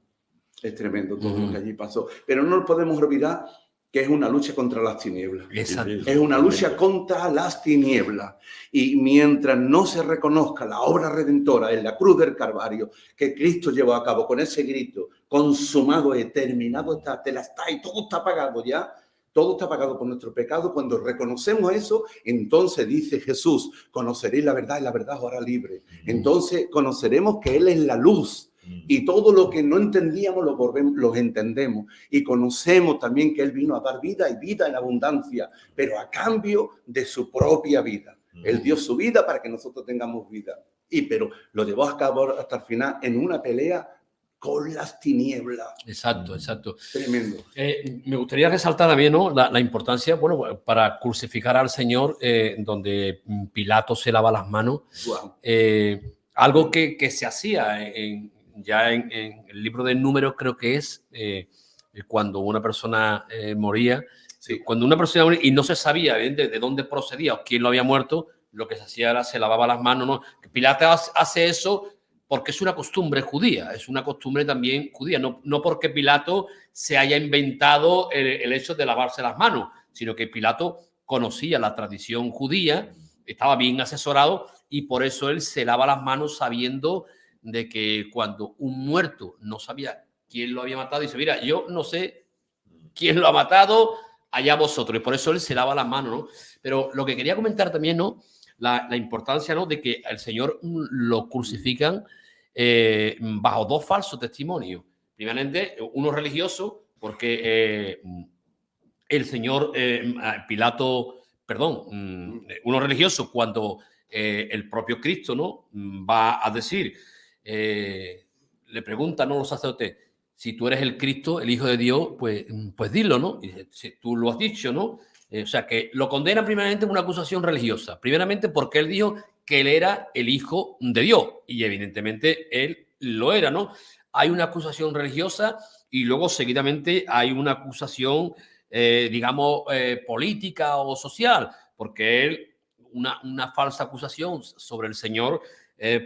Es tremendo todo lo que allí pasó. Pero no nos podemos olvidar que es una lucha contra las tinieblas. Exacto. Es una lucha contra las tinieblas. Y mientras no se reconozca la obra redentora en la cruz del Calvario que Cristo llevó a cabo con ese grito, consumado, terminado está, y todo está pagado ya. Todo está pagado por nuestro pecado. Cuando reconocemos eso, entonces dice Jesús, conoceréis la verdad y la verdad os hará libre. Entonces conoceremos que Él es la luz. Y todo lo que no entendíamos lo entendemos. Y conocemos también que Él vino a dar vida y vida en abundancia, pero a cambio de su propia vida. Él dio su vida para que nosotros tengamos vida. Pero lo llevó a cabo hasta el final en una pelea con las tinieblas. Exacto, exacto. Tremendo. Me gustaría resaltar también, ¿no?, la importancia, bueno, para crucificar al Señor, donde Pilato se lava las manos. Wow. Algo que se hacía ya en el libro de Números, creo que es cuando una persona moría. Sí. Cuando una persona moría y no se sabía de dónde procedía o quién lo había muerto, lo que se hacía era se lavaba las manos, ¿no? Pilato hace eso porque es una costumbre judía, es una costumbre también judía, no porque Pilato se haya inventado el hecho de lavarse las manos, sino que Pilato conocía la tradición judía, estaba bien asesorado y por eso él se lava las manos sabiendo de que cuando un muerto no sabía quién lo había matado, dice, mira, yo no sé quién lo ha matado, allá vosotros, y por eso él se lava las manos, ¿no? Pero lo que quería comentar también, ¿no?, la importancia, ¿no?, de que al Señor lo crucifican bajo dos falsos testimonios. Primeramente, uno religioso, porque el Señor Pilato, perdón, uno religioso cuando el propio Cristo, ¿no?, va a decir, le preguntan, ¿no?, los sacerdotes, si tú eres el Cristo, el Hijo de Dios, pues dilo, ¿no? Y dice, si tú lo has dicho, ¿no? O sea, que lo condenan primeramente por una acusación religiosa. Primeramente porque él dijo que él era el Hijo de Dios. Y evidentemente él lo era, ¿no? Hay una acusación religiosa y luego seguidamente hay una acusación, digamos, política o social. Porque él, una falsa acusación sobre el Señor,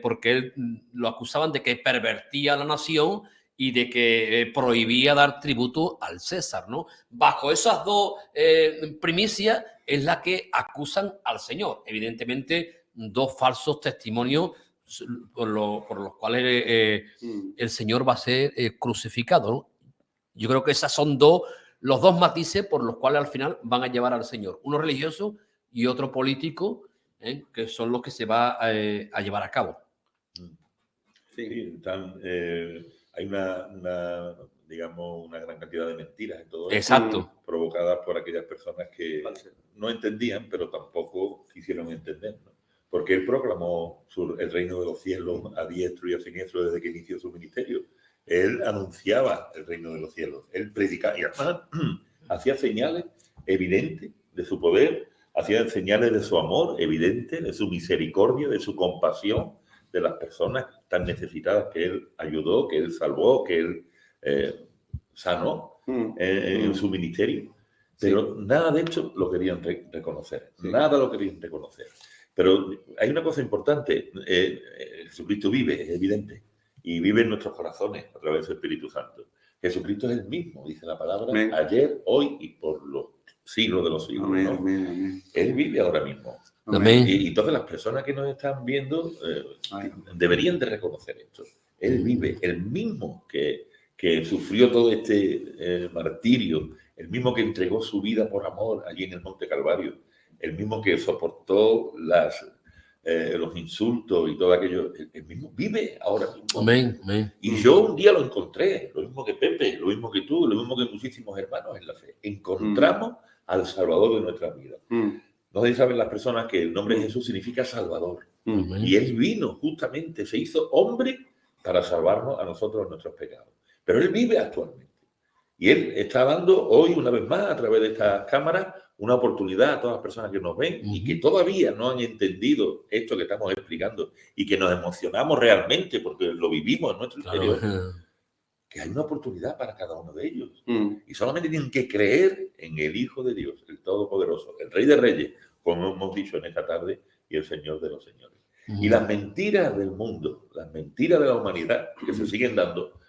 porque él lo acusaban de que pervertía la nación y de que prohibía dar tributo al César, ¿no? Bajo esas dos primicias es la que acusan al Señor. Evidentemente, dos falsos testimonios por los cuales el Señor va a ser crucificado, ¿no? Yo creo que esas son los dos matices por los cuales al final van a llevar al Señor. Uno religioso y otro político, que son los que se va a llevar a cabo. Sí, hay digamos, una gran cantidad de mentiras en todo Exacto. esto, provocadas por aquellas personas que no entendían, pero tampoco quisieron entender, ¿no? Porque él proclamó el reino de los cielos a diestro y a siniestro desde que inició su ministerio. Él anunciaba el reino de los cielos, él predicaba y además hacía señales evidentes de su poder, hacía señales de su amor evidente, de su misericordia, de su compasión, de las personas tan necesitadas que él ayudó, que él salvó, que él sanó en su ministerio. Pero nada de esto lo querían reconocer, nada lo querían reconocer. Pero hay una cosa importante, Jesucristo vive, es evidente, y vive en nuestros corazones a través del Espíritu Santo. Jesucristo es el mismo, dice la palabra, amén, ayer, hoy y por los siglos de los siglos, amén, ¿no? Amén, amén. Él vive ahora mismo. Amén. Y entonces las personas que nos están viendo deberían de reconocer esto. Él vive, el mismo que sufrió todo este martirio, el mismo que entregó su vida por amor allí en el Monte Calvario, el mismo que soportó los insultos y todo aquello, el mismo vive ahora mismo. Amén, amén. Y yo un día lo encontré, lo mismo que Pepe, lo mismo que tú, lo mismo que muchísimos hermanos en la fe. Encontramos al Salvador de nuestra vida. No sé si saben las personas que el nombre de Jesús significa Salvador. Y Él vino justamente, se hizo hombre para salvarnos a nosotros nuestros pecados. Pero Él vive actualmente. Y Él está dando hoy, una vez más, a través de estas cámaras, una oportunidad a todas las personas que nos ven y que todavía no han entendido esto que estamos explicando y que nos emocionamos realmente porque lo vivimos en nuestro interior. Que hay una oportunidad para cada uno de ellos. Y solamente tienen que creer en el Hijo de Dios, el Todopoderoso, el Rey de Reyes, como hemos dicho en esta tarde, y el Señor de los Señores. Y las mentiras del mundo, las mentiras de la humanidad que se siguen dando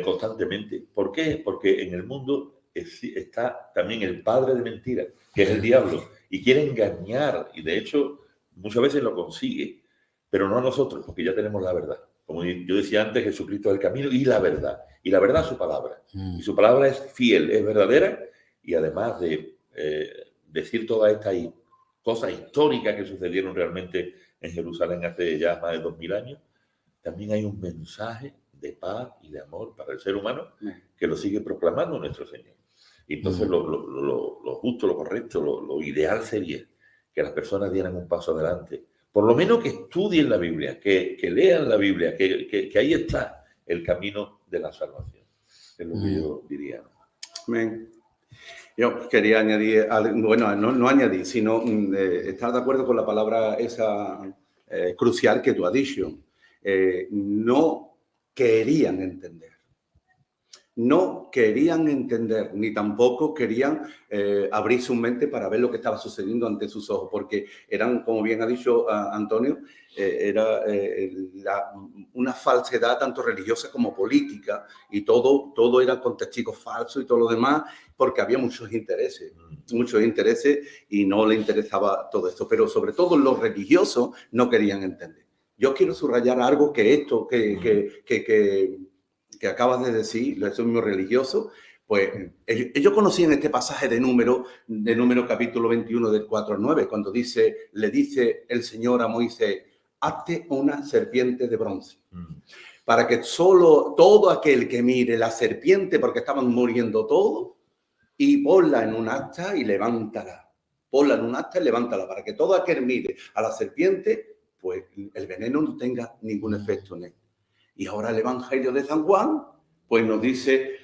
constantemente. ¿Por qué? Porque en el mundo está también el padre de mentiras, que es el diablo, y quiere engañar, y de hecho muchas veces lo consigue, pero no a nosotros, porque ya tenemos la verdad. Como yo decía antes, Jesucristo es el camino y la verdad es su palabra. Y su palabra es fiel, es verdadera, y además de decir todas estas cosas históricas que sucedieron realmente en Jerusalén hace ya más de 2000 años, también hay un mensaje de paz y de amor para el ser humano que lo sigue proclamando nuestro Señor. Y entonces lo justo, lo correcto, lo ideal sería que las personas dieran un paso adelante. Por lo menos que estudien la Biblia, que lean la Biblia, que ahí está, el camino de la salvación. Es lo que yo diría. Amén. Yo quería añadir, bueno, no añadir, sino estar de acuerdo con la palabra esa crucial que tú has dicho. No querían entender. No querían entender, ni tampoco querían abrir su mente para ver lo que estaba sucediendo ante sus ojos, porque eran, como bien ha dicho Antonio, era una falsedad tanto religiosa como política, y todo era con testigos falsos y todo lo demás, porque había muchos intereses y no le interesaba todo esto, pero sobre todo los religiosos no querían entender. Yo quiero subrayar algo que acabas de decir, eso mismo religioso, pues ellos conocían este pasaje de número capítulo 21 del 4 al 9, cuando le dice el Señor a Moisés, hazte una serpiente de bronce, para que solo todo aquel que mire la serpiente, porque estaban muriendo todos, y ponla en un asta y levántala. Ponla en un asta y levántala, para que todo aquel mire a la serpiente, pues el veneno no tenga ningún efecto en él. Y ahora el Evangelio de San Juan, pues nos dice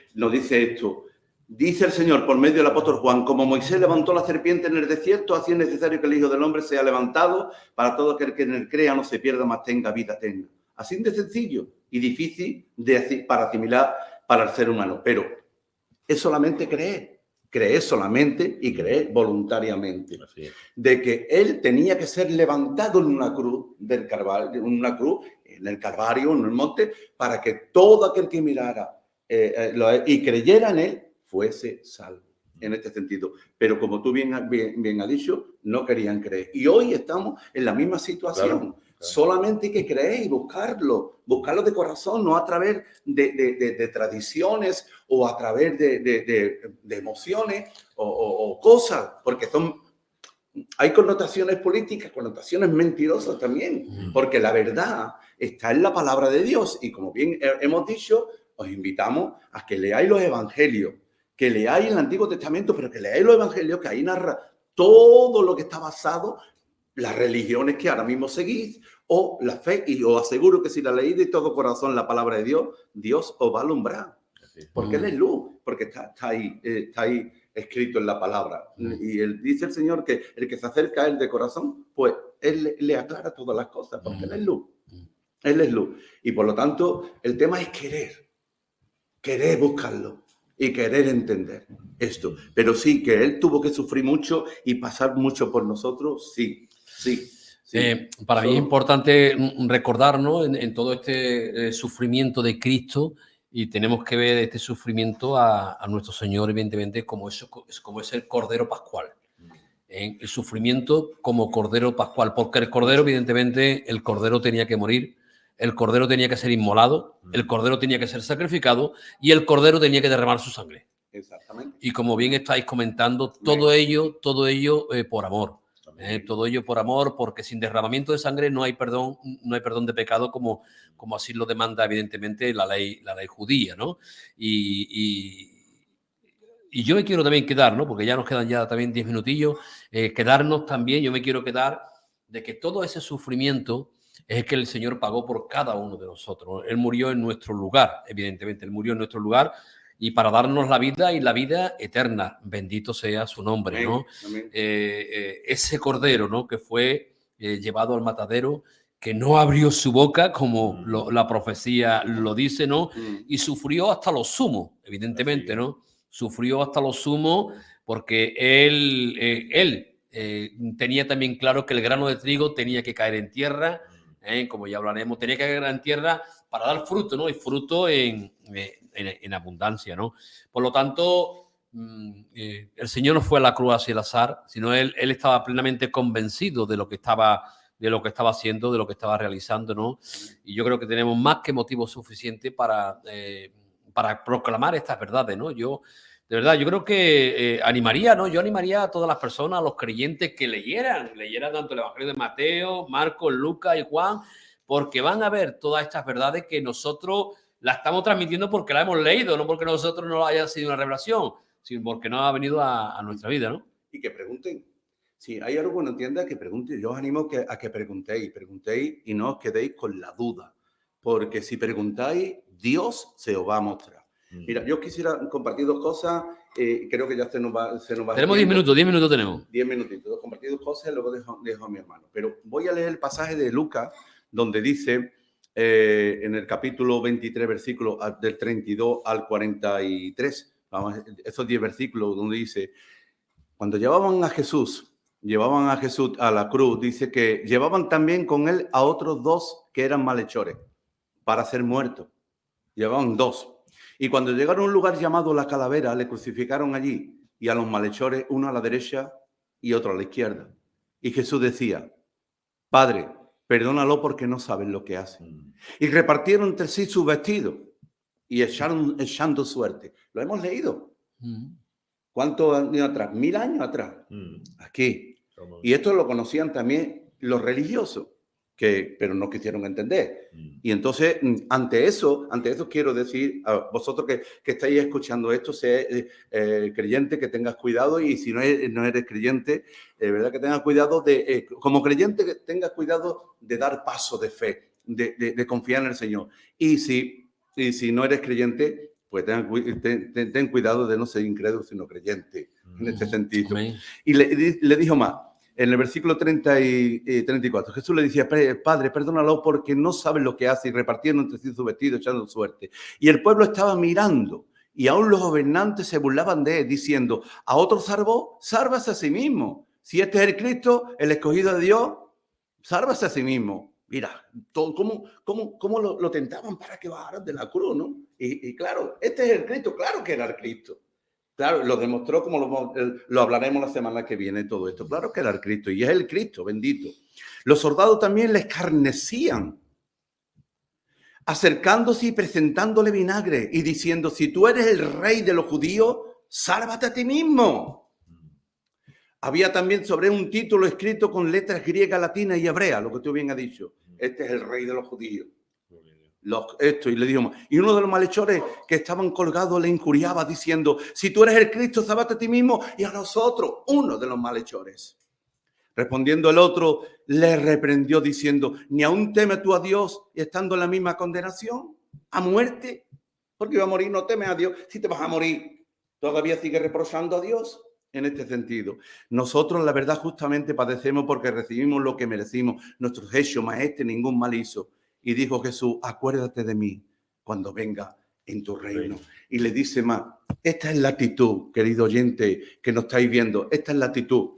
esto. Dice el Señor por medio del apóstol Juan, como Moisés levantó la serpiente en el desierto, así es necesario que el Hijo del Hombre sea levantado para todo aquel que en él crea no se pierda, mas tenga vida eterna. Así de sencillo y difícil para asimilar para el ser humano. Pero es solamente creer solamente y creer voluntariamente. De que él tenía que ser levantado en una cruz del Calvario, en el Calvario, en el monte, para que todo aquel que mirara y creyera en él fuese salvo, en este sentido. Pero como tú bien has dicho, no querían creer. Y hoy estamos en la misma situación. Claro. Solamente hay que creer y buscarlo de corazón, no a través de tradiciones o a través de emociones o cosas, porque hay connotaciones políticas, connotaciones mentirosas también, porque la verdad está en la palabra de Dios. Y como bien hemos dicho, os invitamos a que leáis los evangelios, que leáis el Antiguo Testamento, pero que leáis los evangelios, que ahí narra todo lo que está basado, las religiones que ahora mismo seguís, o la fe, y os aseguro que si la leéis de todo corazón la palabra de Dios, Dios os va a alumbrar, porque Él es luz, porque está ahí escrito en la palabra. Y dice el Señor que el que se acerca a Él de corazón, pues Él le aclara todas las cosas, porque Él es luz. Él es luz. Y por lo tanto, el tema es querer buscarlo y querer entender esto. Pero sí, que Él tuvo que sufrir mucho y pasar mucho por nosotros, sí. Para mí es importante recordar, ¿no? en todo este sufrimiento de Cristo, y tenemos que ver este sufrimiento a nuestro Señor, evidentemente, como es el Cordero Pascual. El sufrimiento como Cordero Pascual, porque el Cordero, evidentemente, el Cordero tenía que morir, el Cordero tenía que ser inmolado, el Cordero tenía que ser sacrificado y el Cordero tenía que derramar su sangre. Exactamente. Y como bien estáis comentando, todo ello por amor. Todo ello por amor, porque sin derramamiento de sangre no hay perdón de pecado, como así lo demanda evidentemente la ley judía, ¿no? Y yo me quiero también quedar, ¿no? Porque ya nos quedan ya también 10 minutillos, quedarnos también, yo me quiero quedar de que todo ese sufrimiento es el que el Señor pagó por cada uno de nosotros. Él murió en nuestro lugar, evidentemente, Él murió en nuestro lugar, y para darnos la vida y la vida eterna. Bendito sea su nombre, ¿no? Ese Cordero, ¿no? Que fue llevado al matadero, que no abrió su boca, como la profecía lo dice, ¿no? Y sufrió hasta lo sumo, evidentemente, ¿no? Sufrió hasta lo sumo porque él tenía también claro que el grano de trigo tenía que caer en tierra, como ya hablaremos, tenía que caer en tierra para dar fruto, ¿no? Y fruto en abundancia, ¿no? Por lo tanto, el Señor no fue a la cruz así al azar, sino él estaba plenamente convencido de lo que estaba haciendo, de lo que estaba realizando, ¿no? Y yo creo que tenemos más que motivo suficiente para proclamar estas verdades, ¿no? De verdad, yo creo que animaría, ¿no? Yo animaría a todas las personas, a los creyentes, que leyeran tanto el Evangelio de Mateo, Marcos, Lucas y Juan, porque van a ver todas estas verdades que nosotros la estamos transmitiendo porque la hemos leído, no porque nosotros no haya sido una revelación, sino porque no ha venido a nuestra vida, ¿no? Y que pregunten. Si hay algo que no entienda, que pregunten. Yo os animo a que preguntéis y no os quedéis con la duda. porque si preguntáis, Dios se os va a mostrar. Mira, yo quisiera compartir dos cosas, creo que ya se nos va Tenemos 10 minutos, 10 minutos tenemos. 10 minutitos, compartir dos cosas y luego dejo a mi hermano. Pero voy a leer el pasaje de Lucas, donde dice, en el capítulo 23, versículos del 32 al 43, vamos, esos 10 versículos donde dice, cuando llevaban a Jesús a la cruz, dice que llevaban también con él a otros 2 que eran malhechores para ser muertos. Llevaban 2. Y cuando llegaron a un lugar llamado La Calavera, le crucificaron allí y a los malhechores, uno a la derecha y otro a la izquierda. Y Jesús decía, Padre, perdónalo porque no saben lo que hacen. Y repartieron entre sí sus vestidos y echando suerte. Lo hemos leído. ¿Cuántos años atrás? 1000 años atrás. Aquí. Y esto lo conocían también los religiosos, pero no quisieron entender. Y entonces, ante eso quiero decir a vosotros que estáis escuchando esto, sé creyente, que tengas cuidado, y si no eres creyente, verdad que tengas cuidado como creyente, que tengas cuidado de dar paso de fe, de confiar en el Señor. Y si no eres creyente, pues ten cuidado de no ser incrédulo, sino creyente, en este sentido. Amén. Y le dijo más. En el versículo 30 y 34, Jesús le decía, Padre, perdónalo porque no saben lo que hace, y repartiendo entre sí su vestido, echando suerte. Y el pueblo estaba mirando, y aún los gobernantes se burlaban de él, diciendo, a otro salvó, sálvase a sí mismo. Si este es el Cristo, el escogido de Dios, sálvase a sí mismo. Mira, cómo lo tentaban para que bajara de la cruz, ¿no? Y claro, este es el Cristo, claro que era el Cristo. Claro, lo demostró, como lo hablaremos la semana que viene, todo esto. Claro que era el Cristo, y es el Cristo, bendito. Los soldados también le escarnecían, acercándose y presentándole vinagre y diciendo, si tú eres el rey de los judíos, sálvate a ti mismo. Había también sobre un título escrito con letras griega, latina y hebrea, lo que tú bien has dicho. Este es el rey de los judíos. Y le dijo, y uno de los malhechores que estaban colgados le injuriaba diciendo, si tú eres el Cristo, sálvate a ti mismo y a nosotros. Uno de los malhechores. Respondiendo el otro, le reprendió diciendo, ni aún teme tú a Dios estando en la misma condenación, a muerte, porque iba a morir, no temes a Dios. Si te vas a morir, todavía sigues reprochando a Dios. En este sentido, nosotros la verdad justamente padecemos porque recibimos lo que merecimos, nuestros hechos, mas ningún mal hizo. Y dijo Jesús, acuérdate de mí cuando venga en tu reino. Y le dice más, esta es la actitud, querido oyente que nos estáis viendo, esta es la actitud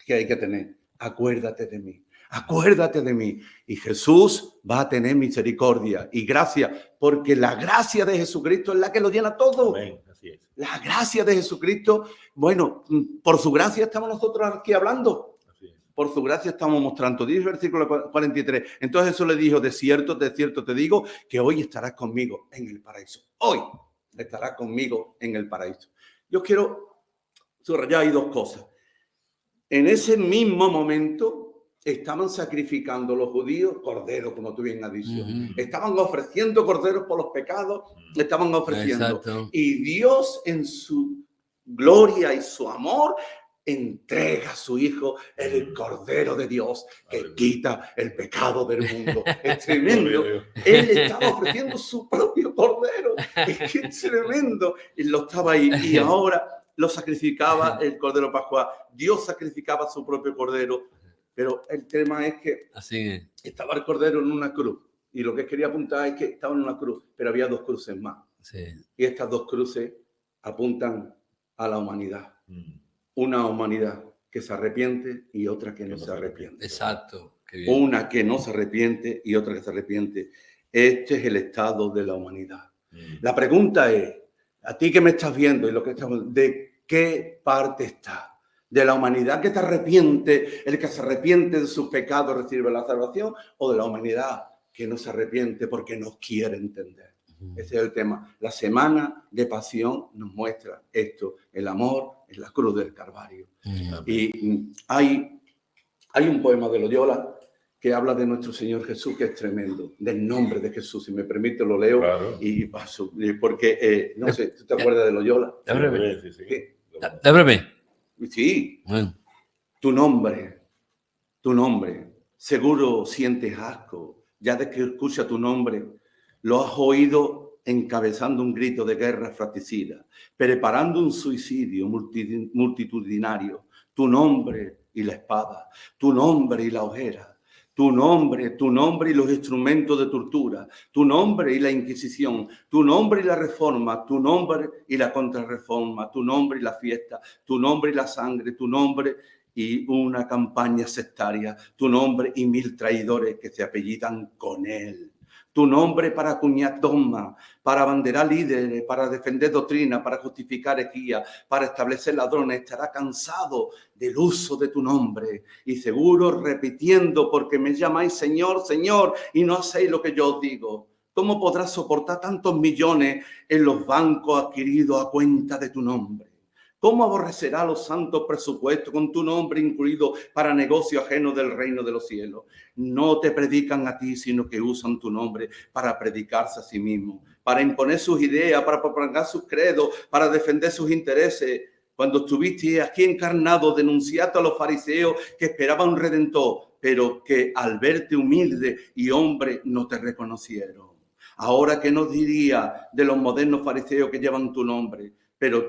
que hay que tener. Acuérdate de mí, acuérdate de mí. Y Jesús va a tener misericordia y gracia, porque la gracia de Jesucristo es la que lo llena todo. Amén. Así es. La gracia de Jesucristo, bueno, por su gracia estamos nosotros aquí hablando. Por su gracia estamos mostrando. Dice el versículo 43. Entonces Jesús le dijo, de cierto te digo, que hoy estarás conmigo en el paraíso. Hoy estarás conmigo en el paraíso. Yo quiero subrayar ahí dos cosas. En ese mismo momento estaban sacrificando los judíos corderos, como tú bien has dicho. Estaban ofreciendo corderos por los pecados. Estaban ofreciendo. Exacto. Y Dios en su gloria y su amor entrega a su Hijo, el Cordero de Dios, que quita el pecado del mundo. Es tremendo. Él estaba ofreciendo su propio Cordero. Es que es tremendo. Él lo estaba ahí y ahora lo sacrificaba el Cordero Pascual. Dios sacrificaba su propio Cordero. Pero el tema es que estaba el Cordero en una cruz. Y lo que quería apuntar es que estaba en una cruz, pero había 2 cruces más. Sí. Y estas 2 cruces apuntan a la humanidad. Una humanidad que se arrepiente y otra que no se arrepiente. Exacto. Qué bien. Una que no se arrepiente y otra que se arrepiente. Este es el estado de la humanidad. La pregunta es, a ti que me estás viendo y lo que estamos, ¿de qué parte estás? ¿De la humanidad que te arrepiente, el que se arrepiente de sus pecados recibe la salvación, o de la humanidad que no se arrepiente porque no quiere entender? Ese es el tema. La semana de pasión nos muestra esto, el amor en la cruz del Calvario. Y hay un poema de Loyola que habla de nuestro Señor Jesús, que es tremendo, del nombre de Jesús. Si me permite, lo leo. Claro. Y paso, porque, no sé, ¿tú te acuerdas de Loyola? Ábreme. Sí. Ábreme. Sí. Bueno. Tu nombre, seguro sientes asco, ya de que escucha tu nombre. Lo has oído encabezando un grito de guerra fratricida, preparando un suicidio multitudinario. Tu nombre y la espada, tu nombre y la hoguera, tu nombre y los instrumentos de tortura, tu nombre y la Inquisición, tu nombre y la reforma, tu nombre y la contrarreforma, tu nombre y la fiesta, tu nombre y la sangre, tu nombre y una campaña sectaria, tu nombre y 1000 traidores que se apellidan con él. Tu nombre para acuñar dogmas, para abanderar líderes, para defender doctrina, para justificar herejías, para establecer ladrones, estará cansado del uso de tu nombre y seguro repitiendo porque me llamáis Señor, Señor y no hacéis lo que yo os digo. ¿Cómo podrás soportar tantos millones en los bancos adquiridos a cuenta de tu nombre? ¿Cómo aborrecerá los santos presupuestos con tu nombre incluido para negocio ajeno del reino de los cielos? No te predican a ti, sino que usan tu nombre para predicarse a sí mismos, para imponer sus ideas, para propagar sus credos, para defender sus intereses. Cuando estuviste aquí encarnado, denunciaste a los fariseos que esperaban un redentor, pero que al verte humilde y hombre no te reconocieron. Ahora, ¿qué nos diría de los modernos fariseos que llevan tu nombre, pero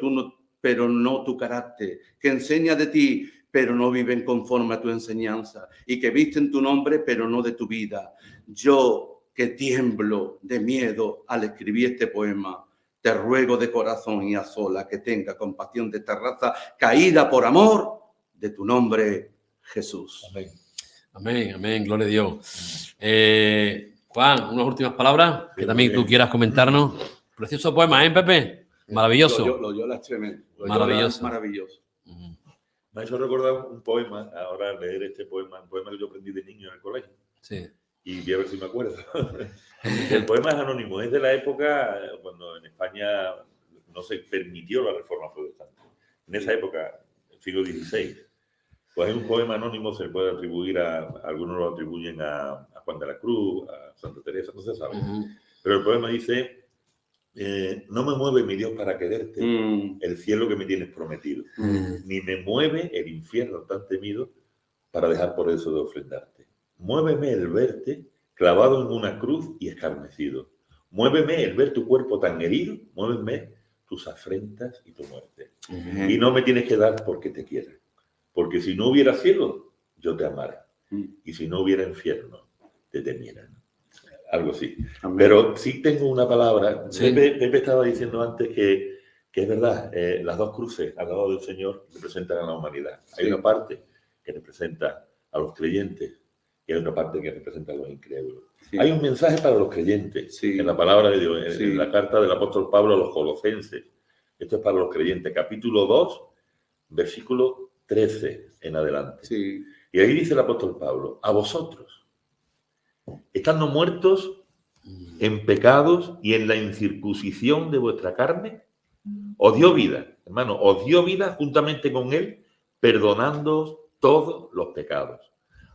no tu carácter, que enseña de ti, pero no viven conforme a tu enseñanza, y que visten tu nombre, pero no de tu vida? Yo, que tiemblo de miedo al escribir este poema, te ruego de corazón y a sola que tenga compasión de esta raza caída por amor de tu nombre, Jesús. Amén. Amén, amén, gloria a Dios. Juan, unas últimas palabras que también tú quieras comentarnos. Precioso poema, ¿eh, Pepe? Maravilloso. Lo yo las tremendo. Maravilloso. Maravilloso. Me ha hecho recordar un poema, ahora leer este poema, un poema que yo aprendí de niño en el colegio. Sí. Y voy a ver si me acuerdo. El poema es anónimo, es de la época cuando en España no se permitió la reforma protestante. En esa época, el siglo XVI. Pues hay un poema anónimo, se le puede atribuir algunos lo atribuyen a Juan de la Cruz, a Santa Teresa, no se sabe. Pero el poema dice: no me mueve mi Dios para quererte, el cielo que me tienes prometido, ni me mueve el infierno tan temido para dejar por eso de ofrendarte. Muéveme el verte clavado en una cruz y escarnecido. Muéveme el ver tu cuerpo tan herido, muéveme tus afrentas y tu muerte. Y no me tienes que dar porque te quiera. Porque si no hubiera cielo, yo te amara. Y si no hubiera infierno, te temiera. Algo así. Amén. Pero sí tengo una palabra. Sí. Pepe estaba diciendo antes que es verdad, las dos cruces al lado del Señor representan a la humanidad. Hay una parte que representa a los creyentes y hay otra parte que representa a los incrédulos. Sí. Hay un mensaje para los creyentes en la palabra de Dios, en la carta del apóstol Pablo a los Colosenses. Esto es para los creyentes. Capítulo 2, versículo 13 en adelante. Sí. Y ahí dice el apóstol Pablo: a vosotros, estando muertos en pecados y en la incircuncisión de vuestra carne, os dio vida, hermano, os dio vida juntamente con él, perdonándoos todos los pecados,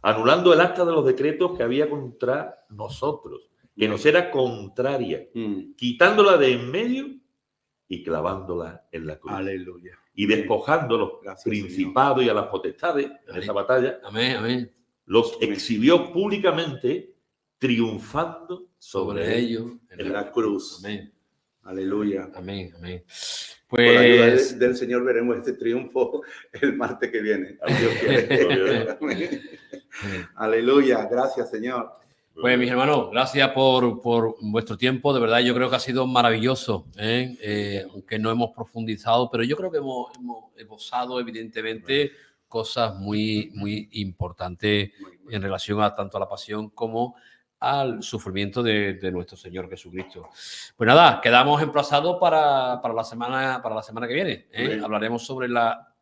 anulando el acta de los decretos que había contra nosotros, que nos era contraria, quitándola de en medio y clavándola en la cruz. Aleluya. Y despojando a los principados y a las potestades en esa batalla, los exhibió públicamente, triunfando sobre ellos en la cruz. Amén. Aleluya. Amén, amén. Pues, con la ayuda del Señor veremos este triunfo el martes que viene. Aleluya. Gracias, Señor. Pues mis hermanos, gracias por vuestro tiempo. De verdad, yo creo que ha sido maravilloso, aunque no hemos profundizado, pero yo creo que hemos esbozado evidentemente cosas muy, muy importantes en relación a tanto a la pasión como al sufrimiento de nuestro Señor Jesucristo. Pues nada, quedamos emplazados para la semana que viene. Hablaremos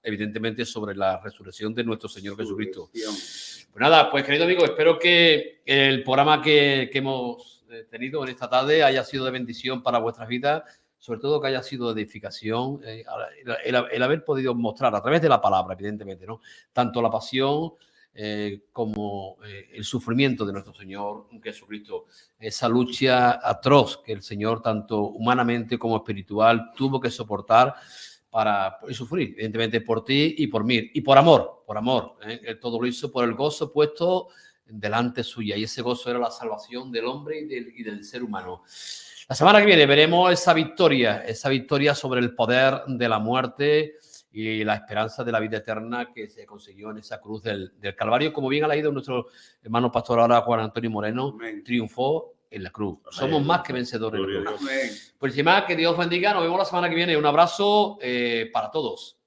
evidentemente sobre la resurrección de nuestro Señor Jesucristo. Pues nada, pues querido amigo, espero que el programa que hemos tenido en esta tarde haya sido de bendición para vuestras vidas, sobre todo que haya sido de edificación, el haber podido mostrar a través de la palabra, evidentemente, ¿no? Tanto la pasión como el sufrimiento de nuestro Señor Jesucristo, esa lucha atroz que el Señor, tanto humanamente como espiritual, tuvo que soportar para sufrir, evidentemente, por ti y por mí, y por amor, Él todo lo hizo por el gozo puesto delante suya, y ese gozo era la salvación del hombre y del ser humano. La semana que viene veremos esa victoria sobre el poder de la muerte y la esperanza de la vida eterna que se consiguió en esa cruz del Calvario. Como bien ha leído nuestro hermano pastor ahora, Juan Antonio Moreno, Amén. triunfó en la cruz. Amén. Somos más que vencedores. Gloria a Dios. Amén. Pues sin más, que Dios bendiga. Nos vemos la semana que viene. Un abrazo para todos.